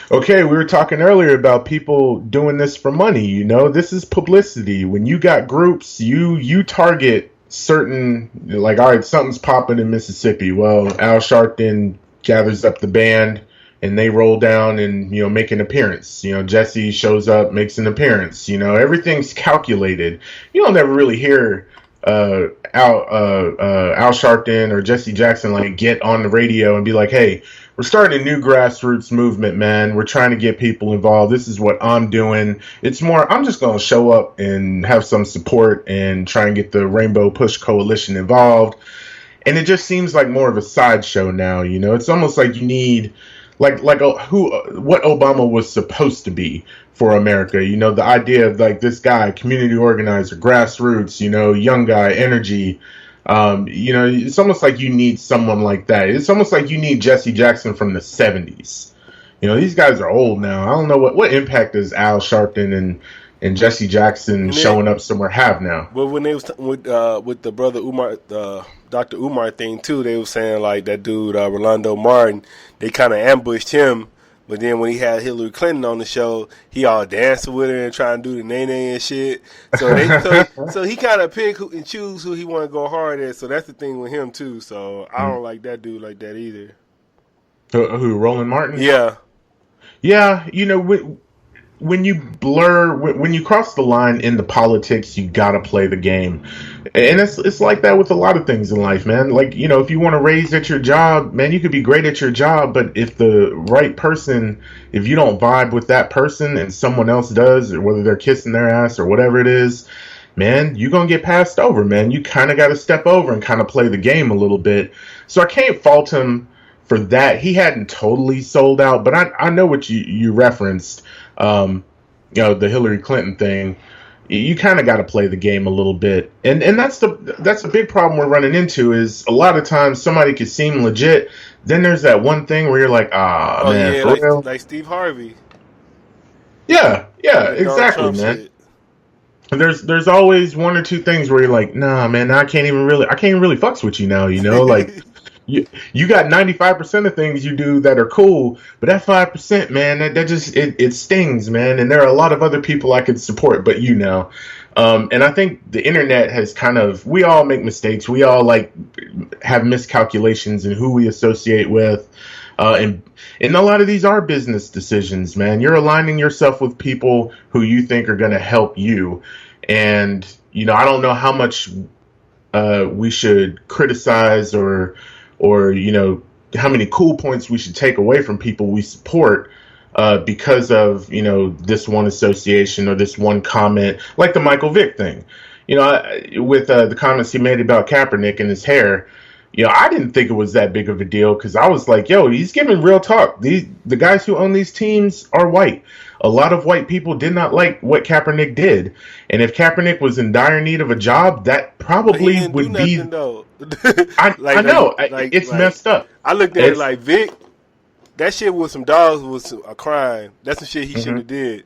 Okay, we were talking earlier about people doing this for money. This is publicity. When you got groups, you target certain, like, all right, something's popping in Mississippi. Well, Al Sharpton gathers up the band and they roll down and, make an appearance. Jesse shows up, makes an appearance. Everything's calculated. You don't ever really hear Al Sharpton or Jesse Jackson get on the radio and be like, hey, we're starting a new grassroots movement, man. We're trying to get people involved. This is what I'm doing. It's more, I'm just going to show up and have some support and try and get the Rainbow Push Coalition involved. And it just seems like more of a sideshow now. It's almost like you need what Obama was supposed to be for America. The idea of this guy, community organizer, grassroots, young guy, energy. It's almost like you need someone like that. It's almost like you need Jesse Jackson from the 70s. These guys are old now. I don't know what impact does Al Sharpton and Jesse Jackson showing up somewhere have now. Well, when they was with the brother Umar, Dr. Umar thing too, they were saying like that dude Roland Martin, they kind of ambushed him. But then when he had Hillary Clinton on the show, he all dancing with her and trying to do the nay and shit. So he kind of pick and choose who he want to go hard at. So that's the thing with him too. So I don't like that dude like that either. Who, Roland Martin? Yeah. Yeah, when you cross the line into politics, you gotta play the game. And it's like that with a lot of things in life, man. Like, if you want to raise at your job, man, you could be great at your job, but if the right person, if you don't vibe with that person and someone else does, or whether they're kissing their ass or whatever it is, man, you're going to get passed over, man. You kind of got to step over and kind of play the game a little bit. So I can't fault him for that. He hadn't totally sold out, but I know what you referenced, the Hillary Clinton thing. You kind of got to play the game a little bit. And that's a big problem we're running into is a lot of times somebody could seem legit. Then there's that one thing where you're like, man, yeah, for real? Like Steve Harvey. Yeah, exactly, man. And there's always one or two things where you're like, nah, man, I can't even really fucks with you now, like you got 95% of things you do that are cool, but that 5%, man, that just it stings, man. And there are a lot of other people I could support, but and I think the internet has we all make mistakes. We all have miscalculations in who we associate with. And a lot of these are business decisions, man. You're aligning yourself with people who you think are going to help you. And, I don't know how much we should criticize or how many cool points we should take away from people we support because of, this one association or this one comment, like the Michael Vick thing. With the comments he made about Kaepernick and his hair, I didn't think it was that big of a deal because I was like, yo, he's giving real talk. The guys who own these teams are white. a lot of white people did not like what Kaepernick did. And if Kaepernick was in dire need of a job, that He probably didn't do would be. nothing though. I know. It's messed up. I looked at it It's like Vic. That shit with some dogs was a crime. That's some shit he Mm-hmm. shouldn't have did.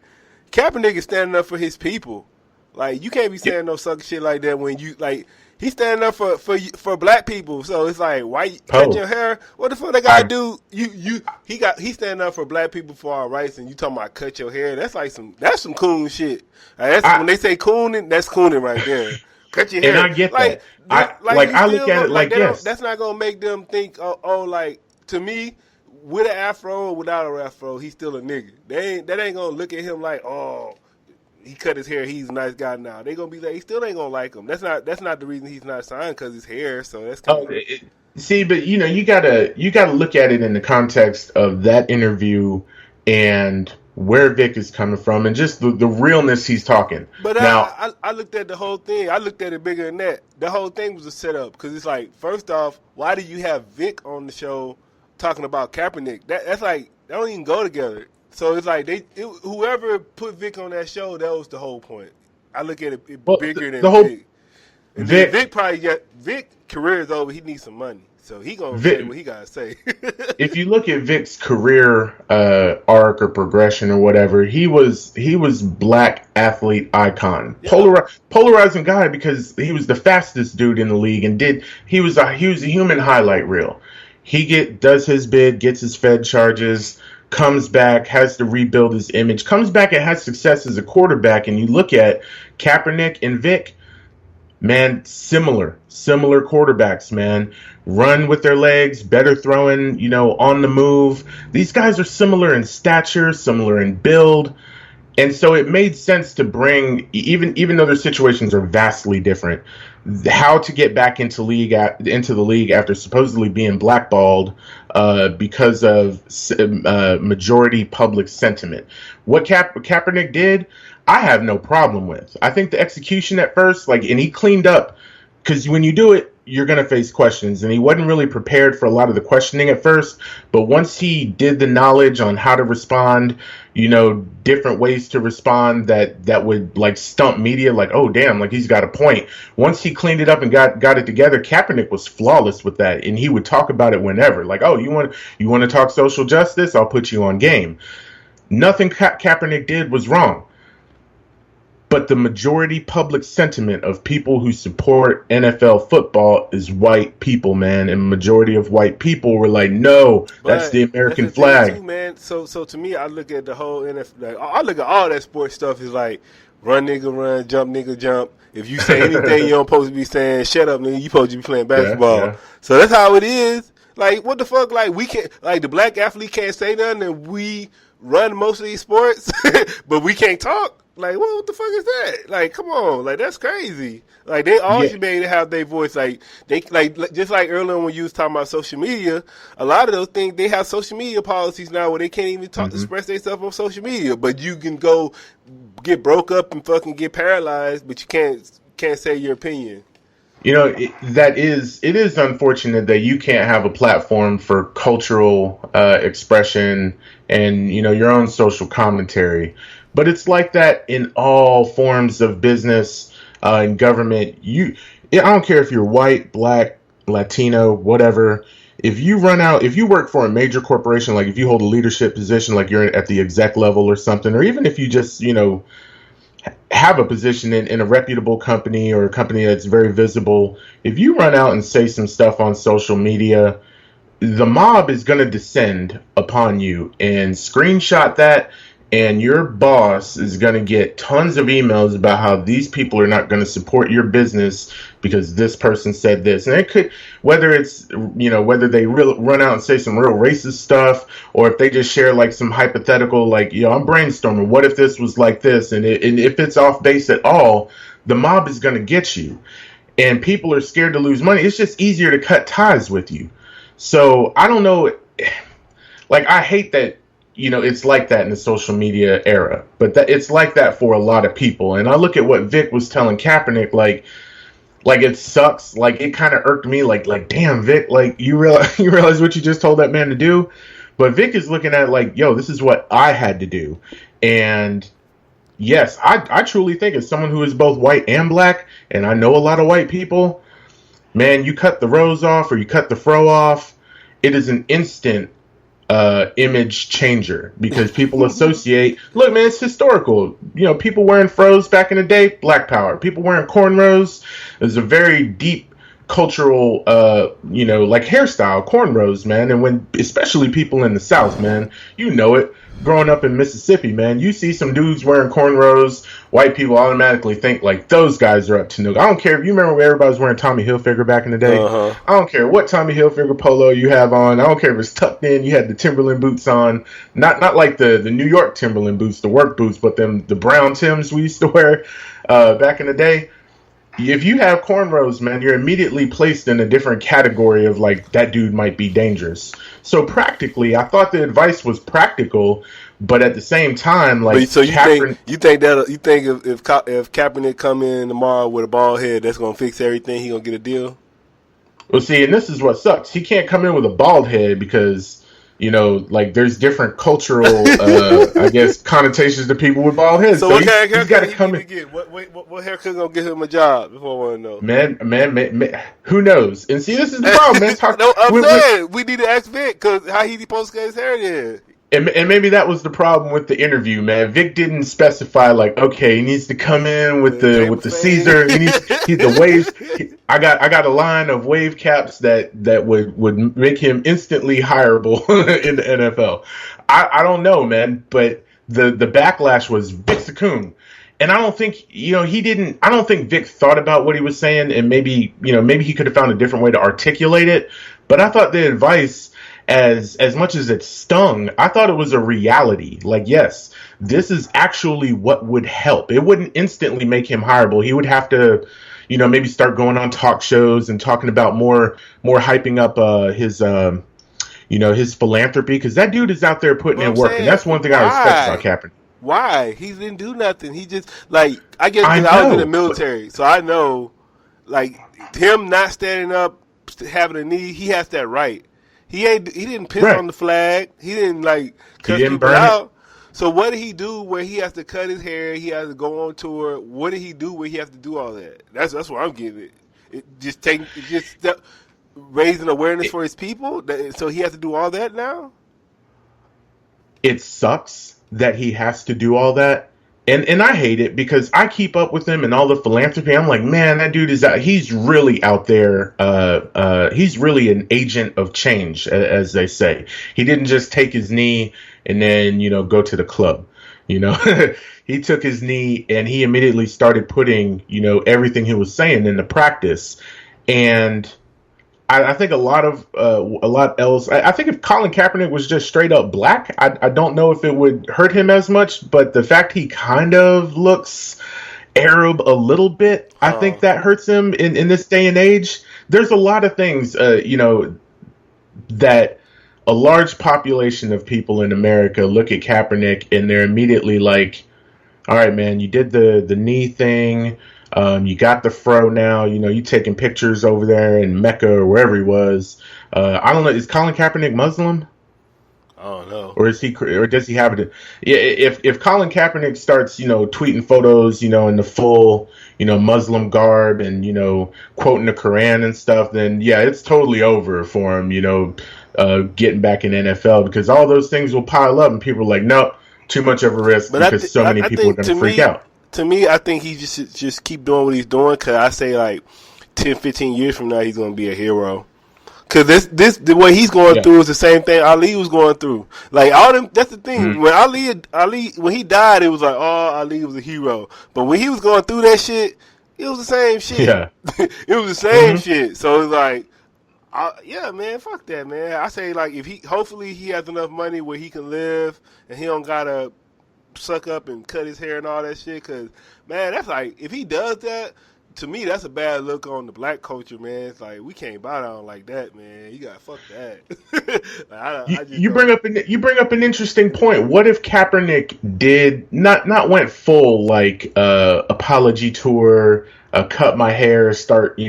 Kaepernick is standing up for his people. Like, you can't be saying no sucker shit like that when you like. He's standing up for black people. So it's like, why you cut Poe. your hair? What the fuck that guy I do? He's standing up for black people for our rights, and you talking about cut your hair? That's like some coon shit. When they say cooning, that's cooning right there. Cut your hair. and I get like, that. like I look at it like yes. That's not gonna make them think. Like, to me, with an afro or without an afro, he's still a nigga. That ain't gonna look at him like, oh, he cut his hair, he's a nice guy now. They gonna be like, he still ain't gonna like him. That's not the reason he's not signed, because his hair. So that's kind of. See, but you gotta look at it in the context of that interview and where Vic is coming from and just the realness he's talking. But Now, I looked at the whole thing. I looked at it bigger than that. The whole thing was a setup, because it's like, first off, why do you have Vic on the show talking about Kaepernick? That's like, they don't even go together. So it's like whoever put Vic on that show, that was the whole point. I look at it bigger than the whole Vic. And Vic. Vic probably Vic career is over. He needs some money, so he gonna say what he gotta say. If you look at Vic's career arc or progression or whatever, he was black athlete icon, polarizing guy because he was the fastest dude in the league and he was a human highlight reel. He does his bid, gets his Fed charges, comes back, has to rebuild his image, comes back and has success as a quarterback. And you look at Kaepernick and Vic, man, similar quarterbacks, man. Run with their legs, better throwing, on the move. These guys are similar in stature, similar in build. And so it made sense to bring, even though their situations are vastly different, how to get back into the league after supposedly being blackballed because of majority public sentiment. What Kaepernick did, I have no problem with. I think the execution at first, and he cleaned up, because when you do it, you're going to face questions. And he wasn't really prepared for a lot of the questioning at first. But once he did the knowledge on how to respond, different ways to respond that would stump media, oh, damn, he's got a point. Once he cleaned it up and got it together, Kaepernick was flawless with that. And he would talk about it whenever. Oh, you want to talk social justice? I'll put you on game. Nothing Kaepernick did was wrong. But the majority public sentiment of people who support NFL football is white people, man. And majority of white people were like, no, that's the American flag. Too, man. So to me, I look at the whole NFL. I look at all that sports stuff is like, run nigga run, jump nigga jump. If you say anything you don't supposed to be saying, shut up, nigga. You supposed to be playing basketball. Yeah. So that's how it is. What the fuck? We can't, the black athlete can't say nothing, and we run most of these sports, but we can't talk. What the fuck is that? Come on, that's crazy. They all should be able to have their voice. Just like earlier when you was talking about social media, a lot of those things, they have social media policies now where they can't even express themselves on social media. But you can go get broke up and fucking get paralyzed, but you can't say your opinion. It is unfortunate that you can't have a platform for cultural expression and, your own social commentary. But it's like that in all forms of business and government. I don't care if you're white, black, Latino, whatever. If you work for a major corporation, if you hold a leadership position, you're at the exec level or something, or even if you just, have a position in a reputable company or a company that's very visible, if you run out and say some stuff on social media, the mob is going to descend upon you and screenshot that. And your boss is going to get tons of emails about how these people are not going to support your business because this person said this. And it could, whether they run out and say some real racist stuff, or if they just share some hypothetical, I'm brainstorming, what if this was like this? And if it's off base at all, the mob is going to get you. And people are scared to lose money. It's just easier to cut ties with you. So I don't know. I hate that. It's like that in the social media era, but it's like that for a lot of people. And I look at what Vic was telling Kaepernick, it sucks. It kind of irked me, damn, Vic, you realize what you just told that man to do? But Vic is looking at yo, this is what I had to do. And yes, I truly think as someone who is both white and black, and I know a lot of white people, man, you cut the rose off or you cut the fro off, it is an instant image changer because people associate. Look, man, it's historical. You know, people wearing fros back in the day, Black Power. People wearing cornrows is a very deep cultural, like hairstyle, cornrows, man. And when, especially people in the South, man, you know it. Growing up in Mississippi, man, you see some dudes wearing cornrows, white people automatically think like those guys are up to no. I don't care if you remember when everybody was wearing Tommy Hilfiger back in the day. I don't care what Tommy Hilfiger polo you have on. I don't care if it's tucked in. You had the Timberland boots on, not like the New York Timberland boots, the work boots, but the brown Tims we used to wear back in the day. If you have cornrows, man, you're immediately placed in a different category of like that dude might be dangerous. So practically, I thought the advice was practical, but at the same time, like, so you think if Kaepernick come in tomorrow with a bald head, that's gonna fix everything? He gonna get a deal? Well, see, and this is what sucks. He can't come in with a bald head because, you know, like there's different cultural, I guess, connotations to people with bald heads. So what haircut got to come in? What haircut gonna get him a job? Before I want to know. Man, who knows? And see, this is the problem, man. I'm saying we need to ask Vic because how he supposed to get his hair then. And maybe that was the problem with the interview, man. Vic didn't specify like, okay, he needs to come in with the Caesar. He's the waves. I got a line of wave caps that would make him instantly hireable in the NFL. I don't know, man, but the backlash was Vic Sakoon. And I don't think, I don't think Vic thought about what he was saying, and maybe he could have found a different way to articulate it. But I thought the advice, as much as it stung, I thought it was a reality. Like, yes, this is actually what would help. It wouldn't instantly make him hireable. He would have to, maybe start going on talk shows and talking about more hyping up his philanthropy, because that dude is out there putting in work, and that's one thing I respect about Kaepernick. Why? He didn't do nothing. He just, I guess I was in the military, so I know, him not standing up, having a knee, he has that right. He didn't piss on the flag. He didn't cut people out. So what did he do where he has to cut his hair? He has to go on tour. What did he do where he has to do all that? That's what I'm getting it. Raising awareness for his people. So he has to do all that now. It sucks that he has to do all that. And I hate it because I keep up with him and all the philanthropy. I'm like, man, that dude is out. He's really out there. He's really an agent of change, as they say. He didn't just take his knee and then, go to the club. He took his knee and he immediately started putting, everything he was saying into practice. And I think a lot else. I think if Colin Kaepernick was just straight up black, I don't know if it would hurt him as much. But the fact he kind of looks Arab a little bit, I think that hurts him in this day and age. There's a lot of things, that a large population of people in America look at Kaepernick and they're immediately like, all right, man, you did the knee thing. You got the fro now. You taking pictures over there in Mecca or wherever he was. I don't know. Is Colin Kaepernick Muslim? I don't know. Or does he have it? Yeah. If Colin Kaepernick starts, tweeting photos, in the full, Muslim garb and quoting the Quran and stuff, then yeah, it's totally over for him. Getting back in NFL, because all those things will pile up and people are like, nope, too much of a risk, because so many people are going to freak out. To me, I think he just keep doing what he's doing, because I say 10, 15 years from now, he's going to be a hero. Because the way he's going through is the same thing Ali was going through. All them, that's the thing. Mm-hmm. When Ali, when he died, it was like, oh, Ali was a hero. But when he was going through that shit, it was the same shit. Yeah. It was the same shit. So it's like, yeah, man, fuck that, man. I say, hopefully he has enough money where he can live and he don't got to suck up and cut his hair and all that shit, because man, that's if he does that, to me, that's a bad look on the black culture, man. It's we can't bow down like that, man. You gotta fuck that. You bring up an interesting point. What if Kaepernick did not went full apology tour, cut my hair, start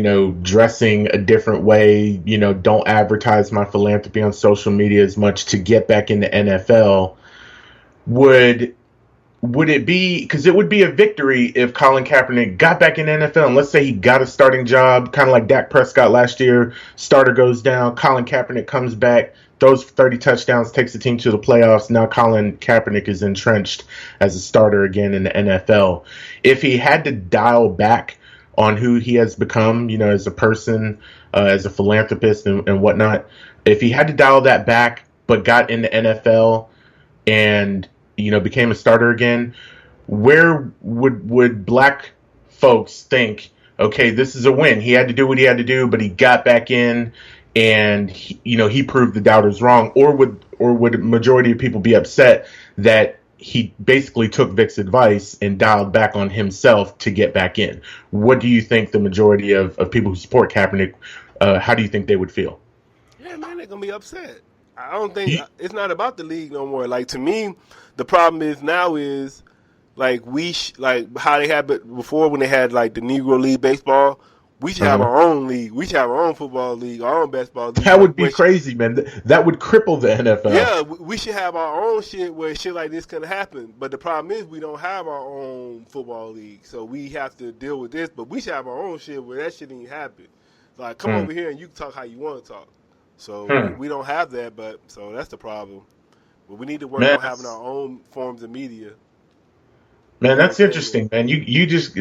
dressing a different way, don't advertise my philanthropy on social media as much to get back in the NFL? would it be, because it would be a victory if Colin Kaepernick got back in the NFL, and let's say he got a starting job, kind of like Dak Prescott last year, starter goes down, Colin Kaepernick comes back, throws 30 touchdowns, takes the team to the playoffs. Now Colin Kaepernick is entrenched as a starter again in the NFL. If he had to dial back on who he has become, as a person, as a philanthropist and whatnot, if he had to dial that back but got in the NFL and became a starter again, where would black folks think, okay, this is a win? He had to do what he had to do, but he got back in, and he proved the doubters wrong. Or would a majority of people be upset that he basically took Vic's advice and dialed back on himself to get back in? What do you think the majority of people who support Kaepernick, how do you think they would feel? Yeah, man, they're gonna be upset. I don't think it's not about the league no more. Like, to me, the problem is now is like like how they had it before when they had like the Negro League baseball. We should have our own league. We should have our own football league, our own basketball league. That would be crazy, man. That would cripple the NFL. Yeah, we should have our own shit where shit like this can happen. But the problem is we don't have our own football league, so we have to deal with this. But we should have our own shit where that shit ain't happen. Like, come over here and you can talk how you want to talk. So we don't have that, so that's the problem. But we need to work on having our own forms of media. Man, that's interesting, man. You just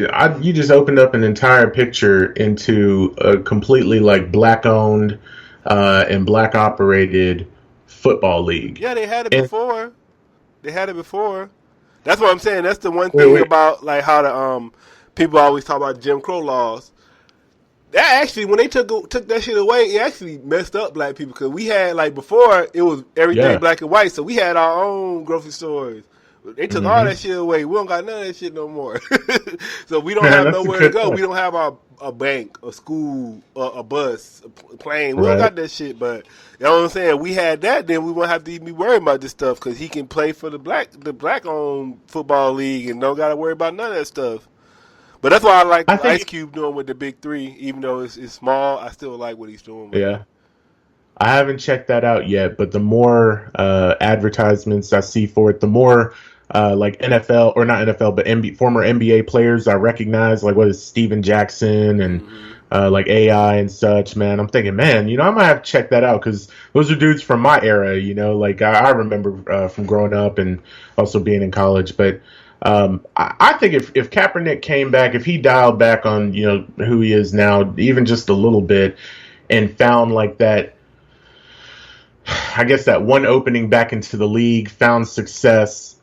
opened up an entire picture into a completely like black owned and black operated football league. Yeah, they had it before. That's what I'm saying. That's the one thing about like how the people always talk about Jim Crow laws. That actually, when they took that shit away, it actually messed up black people, because we had, like, before it was everything black and white, so we had our own grocery stores. They took all that shit away. We don't got none of that shit no more. So we don't have nowhere to go. We don't have a bank, a school, a bus, a plane. We don't got that shit. But you know what I'm saying? We had that, then we won't have to even be worried about this stuff, because he can play for the black owned football league and don't got to worry about none of that stuff. But that's why I like Ice Cube doing with the Big Three. Even though it's small, I still like what he's doing with it. I haven't checked that out yet, but the more advertisements I see for it, the more like NFL, or not NFL, but former NBA players I recognize, like what is Steven Jackson and like AI and such, man. I'm thinking, man, I might have to check that out, because those are dudes from my era, like I remember from growing up and also being in college. But I think if Kaepernick came back, if he dialed back on, who he is now, even just a little bit, and found like that, I guess that one opening back into the league, found success,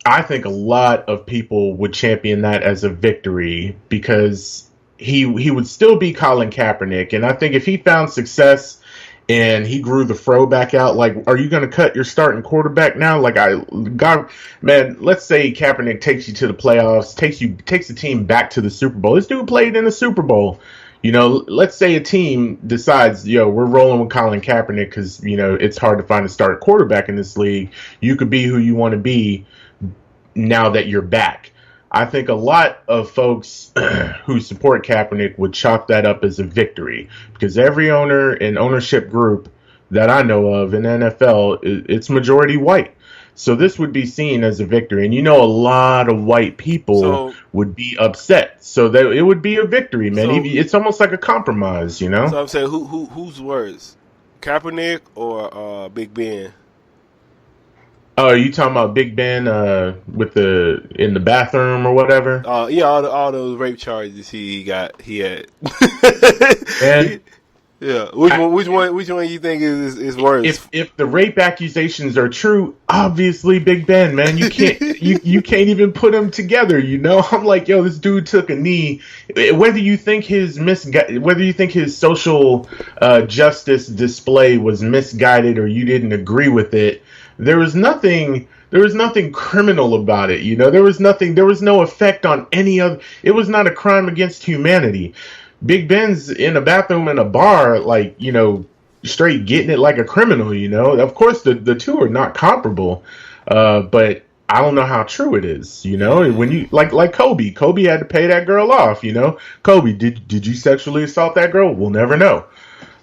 I think a lot of people would champion that as a victory, because he would still be Colin Kaepernick. And I think if he found success and he grew the fro back out, like, are you going to cut your starting quarterback now? Like, man, let's say Kaepernick takes you to the playoffs, takes the team back to the Super Bowl. This dude played in the Super Bowl. Let's say a team decides, we're rolling with Colin Kaepernick because, it's hard to find a starting quarterback in this league. You could be who you want to be now that you're back. I think a lot of folks who support Kaepernick would chalk that up as a victory, because every owner and ownership group that I know of in the NFL, it's majority white. So this would be seen as a victory. And a lot of white people would be upset. So that it would be a victory, man. It's almost like a compromise, So I'm saying, who's worse, Kaepernick or Big Ben? Oh, are you talking about Big Ben in the bathroom or whatever? Yeah, all those rape charges he had. And yeah, which one you think is worse? If the rape accusations are true, obviously Big Ben, man, you can't you can't even put them together. I'm like, yo, this dude took a knee. Whether you think his social justice display was misguided or you didn't agree with it, there was nothing criminal about it. There was no effect on any other. It was not a crime against humanity. Big Ben's in a bathroom in a bar, like, straight getting it like a criminal, Of course, the two are not comparable, but I don't know how true it is, When you like Kobe had to pay that girl off, Kobe, did you sexually assault that girl? We'll never know.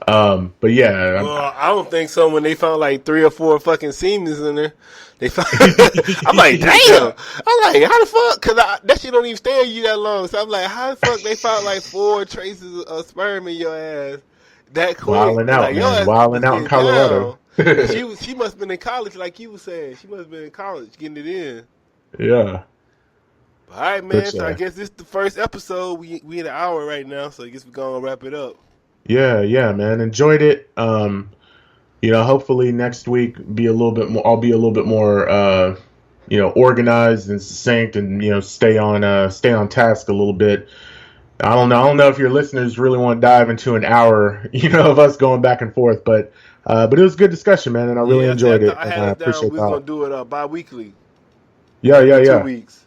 But yeah, Well, I don't think so. When they found like 3 or 4 fucking semens in there, they found. I'm like, damn. Yeah. I'm like, how the fuck? Because that shit don't even stay in you that long. So I'm like, how the fuck they found like 4 traces of sperm in your ass that quick? Wilding out, Like your man. ass was Wilding out in getting Colorado. down. She must have been in college, like you was saying. She must have been in college getting it in. Yeah. But, all right, man. But So I guess this is the first episode. We in an hour right now, so I guess we're gonna wrap it up. yeah, man. Enjoyed it. Hopefully next week be a little bit more. I'll be a little bit more, organized and succinct, and stay on task a little bit. I don't know if your listeners really want to dive into an hour, of us going back and forth, but it was a good discussion, man, and I really enjoyed it. I And had I us down. appreciate We was gonna do it bi-weekly. Yeah. 2 weeks.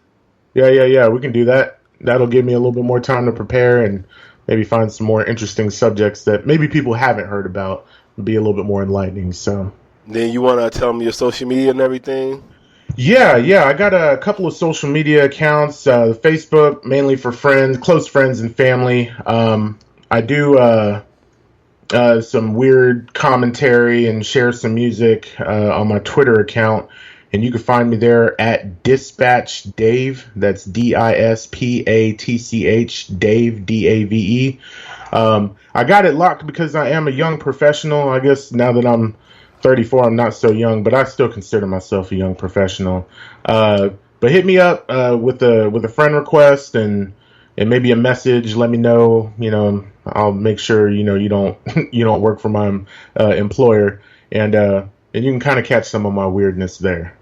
Yeah. We can do that. That'll give me a little bit more time to prepare and maybe find some more interesting subjects that maybe people haven't heard about. Be a little bit more enlightening. So then you want to tell them your social media and everything? Yeah. I got a couple of social media accounts. Facebook, mainly for friends, close friends and family. I do some weird commentary and share some music on my Twitter account. And you can find me there at Dispatch Dave. That's DISPATCH Dave, DAVE. I got it locked because I am a young professional. I guess now that I'm 34, I'm not so young, but I still consider myself a young professional. But hit me up with a friend request and maybe a message. Let me know. I'll make sure you don't you don't work for my employer, and you can kind of catch some of my weirdness there.